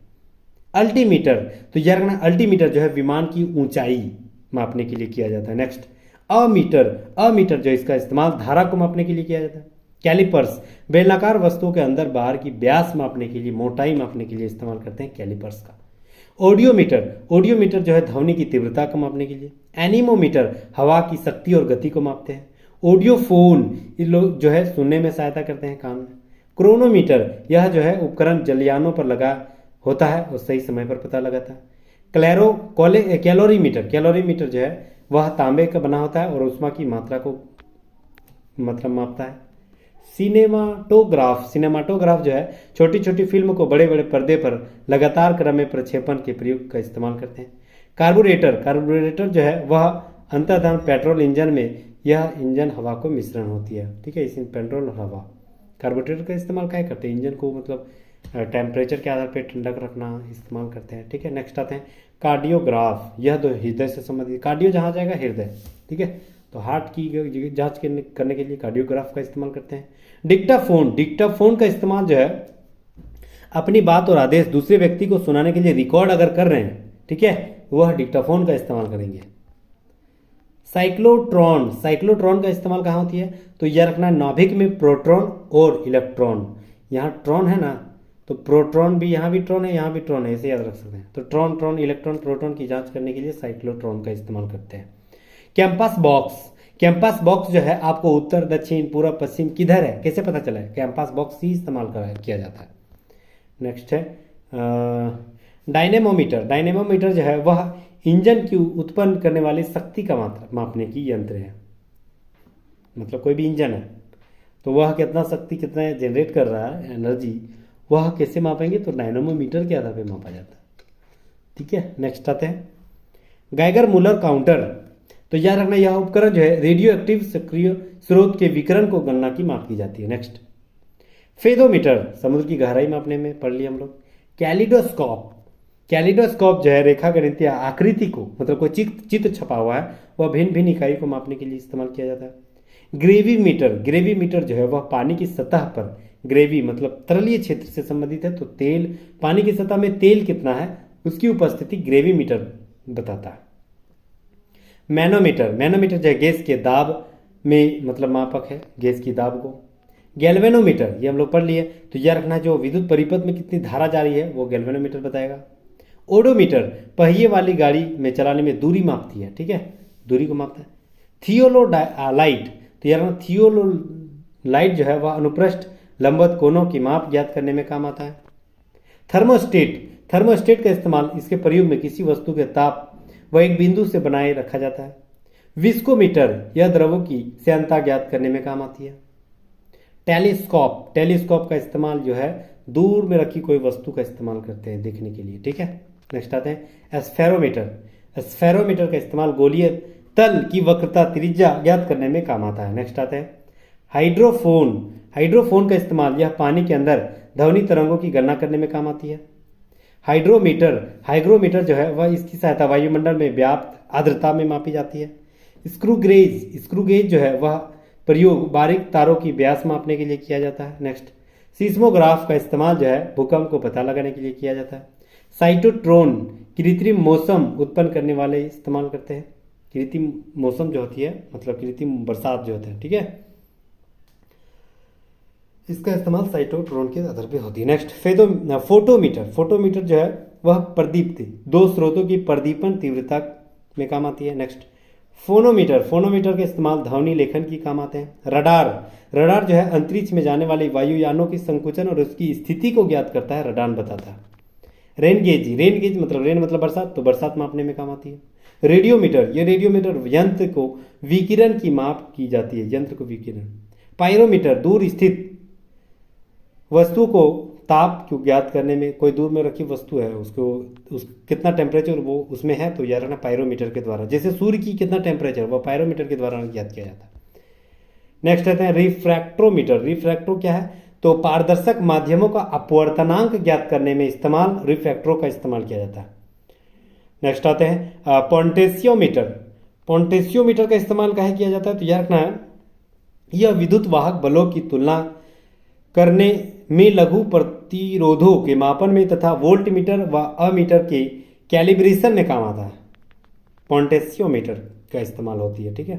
अल्टीमीटर, तो याद रखना अल्टीमीटर जो है विमान की ऊंचाई मापने के लिए किया जाता है। नेक्स्ट अमीटर, अमीटर जो इसका इस्तेमाल धारा को मापने के लिए किया जाता है। कैलिपर्स, बेलनाकार वस्तुओं के अंदर बाहर की व्यास मापने के लिए, मोटाई मापने के लिए इस्तेमाल करते हैं कैलिपर्स का। ऑडियोमीटर, ऑडियोमीटर जो है ध्वनि की तीव्रता को मापने के लिए। एनीमोमीटर हवा की शक्ति और गति को मापते हैं। ऑडियोफोन ये लोग जो है सुनने में सहायता करते हैं कान में। क्रोनोमीटर, यह जो है उपकरण जलयानों पर लगा होता है और सही समय पर पता लगाता है। कैलोरीमीटर, कैलोरीमीटर जो है वह तांबे का बना होता है और ऊष्मा की मात्रा को मतलब मापता है। सिनेमाटोग्राफ, सिनेमाटोग्राफ जो है छोटी छोटी फिल्म को बड़े बड़े पर्दे पर लगातार क्रम में प्रक्षेपण के प्रयोग का इस्तेमाल करते हैं। कार्बोरेटर, कार्बोरेटर जो है वह अंतर्धान पेट्रोल इंजन में, यह इंजन हवा को मिश्रण होती है, ठीक है, इसमें पेट्रोल और हवा। कार्बोरेटर का इस्तेमाल क्या करते हैं, इंजन को मतलब टेम्परेचर के आधार पर ठंडक रखना इस्तेमाल करते हैं, ठीक है। नेक्स्ट आते हैं कार्डियोग्राफ, यह तो हृदय से संबंधित, कार्डियो जहाँ जाएगा हृदय, ठीक है, तो हार्ट की जांच करने के लिए कार्डियोग्राफ का इस्तेमाल करते हैं। डिक्टाफोन, डिक्टाफोन का इस्तेमाल जो है अपनी बात और आदेश दूसरे व्यक्ति को सुनाने के लिए रिकॉर्ड अगर कर रहे हैं, ठीक है, वह डिक्टाफोन का इस्तेमाल करेंगे। साइक्लोट्रॉन, साइक्लोट्रॉन का इस्तेमाल कहाँ होती है, तो यह रखना नाभिक में प्रोटॉन और इलेक्ट्रॉन, यहाँ ट्रॉन है ना, तो प्रोटॉन भी, यहाँ भी ट्रॉन है, यहाँ भी ट्रॉन है, इसे याद रख सकते हैं। तो ट्रॉन, ट्रॉन, इलेक्ट्रॉन, प्रोटॉन की जांच करने के लिए साइक्लोट्रॉन का इस्तेमाल करते हैं। कैंपस बॉक्स, कैंपस बॉक्स जो है आपको उत्तर, दक्षिण, पूर्व, पश्चिम किधर है कैसे पता चला है, कैंपस बॉक्स ही इस्तेमाल किया जाता है। नेक्स्ट है डायनेमोमीटर, डायनेमोमीटर जो है वह इंजन की उत्पन्न करने वाली शक्ति का मात्रा मापने की यंत्र है। मतलब कोई भी इंजन है तो वह कितना शक्ति, कितना जनरेट कर रहा है एनर्जी, वह कैसे मापेंगे, तो डायनेमोमीटर के आधार पर मापा जाता है, ठीक है। नेक्स्ट आते हैं गाइगर मूलर काउंटर, तो याद रखना यह उपकरण जो है रेडियो एक्टिव सक्रिय स्रोत के विकिरण को गणना की माप की जाती है। नेक्स्ट फेदोमीटर, समुद्र की गहराई मापने में पढ़ लिया हम लोग। कैलिडोस्कोप, कैलिडोस्कोप जो है रेखा गणितीय आकृति को, मतलब कोई चित्र छपा हुआ है, वह भिन्न भिन्न इकाई को मापने के लिए इस्तेमाल किया जाता है। ग्रेवीमीटर, ग्रेवीमीटर जो है वह पानी की सतह पर, ग्रेवी मतलब तरलीय क्षेत्र से संबंधित है, तो तेल, पानी की सतह में तेल कितना है उसकी उपस्थिति ग्रेवीमीटर बताता है। मैनोमीटर, मैनोमीटर जो है गैस के दाब में मतलब मापक है, गैस की दाब को। गैल्वेनोमीटर, ये हम लोग पढ़ लिए, तो यह रखना जो विद्युत परिपथ में कितनी धारा जा रही है वो गैल्वेनोमीटर बताएगा। ओडोमीटर, पहिए वाली गाड़ी में चलाने में दूरी मापती है, ठीक है, दूरी को मापता है। थियोलोलाइट, तो यह थियोलोलाइट जो है वह अनुप्रस्थ लंबवत कोणों की माप ज्ञात करने में काम आता है। थर्मोस्टेट, थर्मोस्टेट का इस्तेमाल इसके प्रयोग में किसी वस्तु के ताप वह एक बिंदु से बनाए रखा जाता है। विस्कोमीटर, यह द्रवों की श्यानता ज्ञात करने में काम आती है। टेलीस्कोप, टेलीस्कोप का इस्तेमाल जो है दूर में रखी कोई वस्तु का इस्तेमाल करते हैं देखने के लिए, ठीक है। नेक्स्ट आते हैं स्फेरोमीटर, स्फेरोमीटर का इस्तेमाल गोलीय तल की वक्रता त्रिज्या ज्ञात करने में काम आता है। नेक्स्ट आते हैं हाइड्रोफोन, हाइड्रोफोन का इस्तेमाल यह पानी के अंदर ध्वनि तरंगों की गणना करने में काम आती है। हाइग्रोमीटर, हाइग्रोमीटर जो है वह इसकी सहायता वायुमंडल में व्याप्त आर्द्रता में मापी जाती है। स्क्रू गेज, स्क्रू गेज जो है वह प्रयोग बारीक तारों की व्यास मापने के लिए किया जाता है। नेक्स्ट सीस्मोग्राफ का इस्तेमाल जो है भूकंप को पता लगाने के लिए किया जाता है। साइटोट्रोन, कृत्रिम मौसम उत्पन्न करने वाले इस्तेमाल करते हैं, कृत्रिम मौसम जो होती है मतलब कृत्रिम बरसात जो होता है, ठीक है। इसका इस्तेमाल साइटोट्रॉन के आधार पे होती है। Next photometer. फोटोमीटर जो है वह प्रदीप्ति, दो स्रोतों की प्रदीपन तीव्रता में काम आती है। नेक्स्ट फोनोमीटर। फोनोमीटर का इस्तेमाल ध्वनि लेखन की काम आते हैं। रडार। रडार जो है अंतरिक्ष में जाने वाले वायुयानों की संकुचन और उसकी स्थिति को ज्ञात करता है, रडार बताता है। Rain gauge. रेन गेज मतलब रेन मतलब बरसात, तो बरसात मापने में काम आती है। रेडियोमीटर। ये रेडियोमीटर यंत्र को विकिरण की माप की जाती है, यंत्र को विकिरण। पायरोमीटर दूर स्थित वस्तु को ताप को ज्ञात करने में, कोई दूर में रखी वस्तु है उसको कितना टेम्परेचर वो उसमें है तो यार ना पायरोमीटर के द्वारा, जैसे सूर्य की कितना टेम्परेचर वो पायरोमीटर के द्वारा ज्ञात किया जाता है। नेक्स्ट आते हैं रिफ्रैक्ट्रोमीटर। रिफ्रैक्ट्रो क्या है, तो पारदर्शक माध्यमों का अपवर्तनांक ज्ञात करने में इस्तेमाल रिफ्रैक्ट्रो का इस्तेमाल किया जाता है। नेक्स्ट आते हैं पोंटेशियोमीटर। पोंटेशियोमीटर का इस्तेमाल कहाँ किया जाता है, तो याद रखना है यह विद्युत वाहक बलों की तुलना करने में, लघु प्रतिरोधों के मापन में तथा वोल्ट मीटर व अमीटर के कैलिब्रेशन में काम आता है। पोंटेशियोमीटर का इस्तेमाल होती है, ठीक है।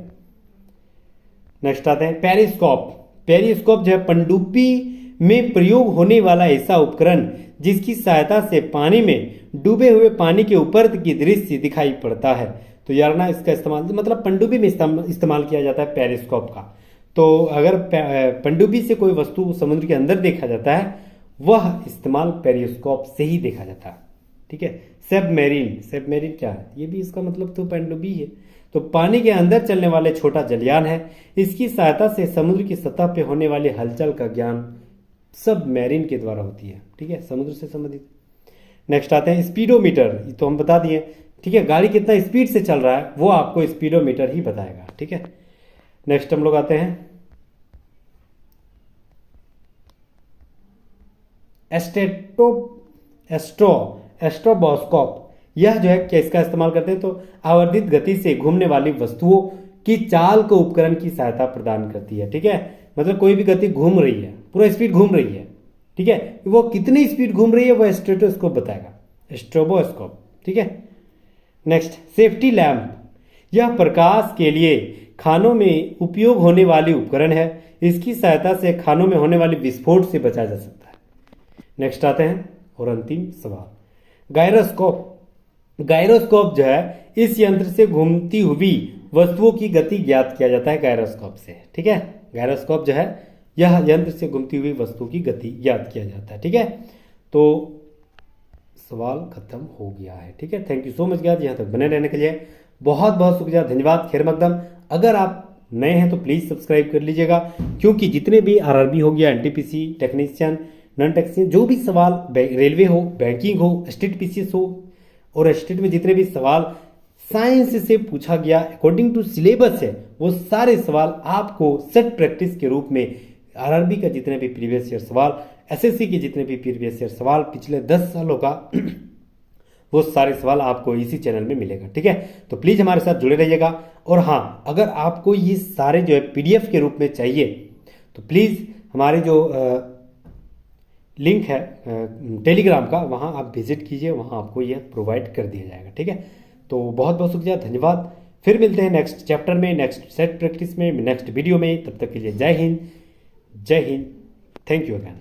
नेक्स्ट आते हैं पेरिस्कोप। पेरिस्कोप जो है पनडुब्बी में प्रयोग होने वाला ऐसा उपकरण जिसकी सहायता से पानी में डूबे हुए पानी के ऊपर की दृश्य दिखाई पड़ता है। तो यार ना इसका इस्तेमाल मतलब पनडुब्बी में इस्तेमाल किया जाता है पेरिस्कोप का। तो अगर पनडुब्बी से कोई वस्तु समुद्र के अंदर देखा जाता है वह इस्तेमाल पेरिस्कोप से ही देखा जाता है, ठीक है। सबमरीन। सबमरीन क्या है, ये भी इसका मतलब तो पनडुब्बी है। तो पानी के अंदर चलने वाले छोटा जलयान है, इसकी सहायता से समुद्र की सतह पे होने वाली हलचल का ज्ञान सबमरीन के द्वारा होती है, ठीक है, समुद्र से संबंधित। नेक्स्ट आते हैं स्पीडोमीटर। तो हम बता दिए, ठीक है, गाड़ी कितना स्पीड से चल रहा है वो आपको स्पीडोमीटर ही बताएगा, ठीक है। नेक्स्ट हम लोग आते हैं एस्ट्रोबोस्कोप। यह जो है किसका इस्तेमाल करते हैं, तो आवर्धित गति से घूमने वाली वस्तुओं की चाल को उपकरण की सहायता प्रदान करती है, ठीक है। मतलब कोई भी गति घूम रही है, पूरा स्पीड घूम रही है, ठीक है, वो कितनी स्पीड घूम रही है वो स्टेटोस्कोप बताएगा, स्ट्रोबोस्कोप, ठीक है। Next safety lamp. यह प्रकाश के लिए खानों में उपयोग होने वाली उपकरण है, इसकी सहायता से खानों में होने वाली विस्फोट से बचा जा सकता है। नेक्स्ट आते हैं और अंतिम सवाल, गायरोस्कोप। गायरोस्कोप जो है इस यंत्र से घूमती हुई वस्तुओं की गति ज्ञात किया जाता है गायरोस्कोप से, ठीक है। गायरोस्कोप जो है यह यंत्र से घूमती हुई वस्तु की गति ज्ञात किया जाता है, ठीक है। तो सवाल खत्म हो गया है, ठीक है। Thank you so much guys, यहाँ तक बने रहने के लिए बहुत बहुत शुक्रिया, धन्यवाद, खैर मकदम। अगर आप नए हैं तो प्लीज़ सब्सक्राइब कर लीजिएगा, क्योंकि जितने भी आरआरबी हो गया, एनटीपीसी, टेक्नीशियन, नॉन टेक्नीशियन, जो भी सवाल रेलवे हो, बैंकिंग हो, स्टेट पीसीएस हो और स्टेट में जितने भी सवाल साइंस से पूछा गया अकॉर्डिंग टू सिलेबस है, वो सारे सवाल आपको सेट प्रैक्टिस के रूप में आरआरबी का जितने भी प्रीवियस ईयर सवाल, एसएससी के जितने भी प्रीवियस ईयर सवाल पिछले 10 सालों का वो सारे सवाल आपको इसी चैनल में मिलेगा, ठीक है। तो प्लीज़ हमारे साथ जुड़े रहिएगा। और हाँ, अगर आपको ये सारे जो है पीडीएफ के रूप में चाहिए तो प्लीज़ हमारे जो लिंक है टेलीग्राम का, वहाँ आप विजिट कीजिए, वहाँ आपको यह प्रोवाइड कर दिया जाएगा, ठीक है। तो बहुत बहुत शुक्रिया, धन्यवाद। फिर मिलते हैं नेक्स्ट चैप्टर में, नेक्स्ट सेट प्रैक्टिस में, नेक्स्ट वीडियो में। तब तक के लिए जय हिंद, जय हिंद। Thank you again.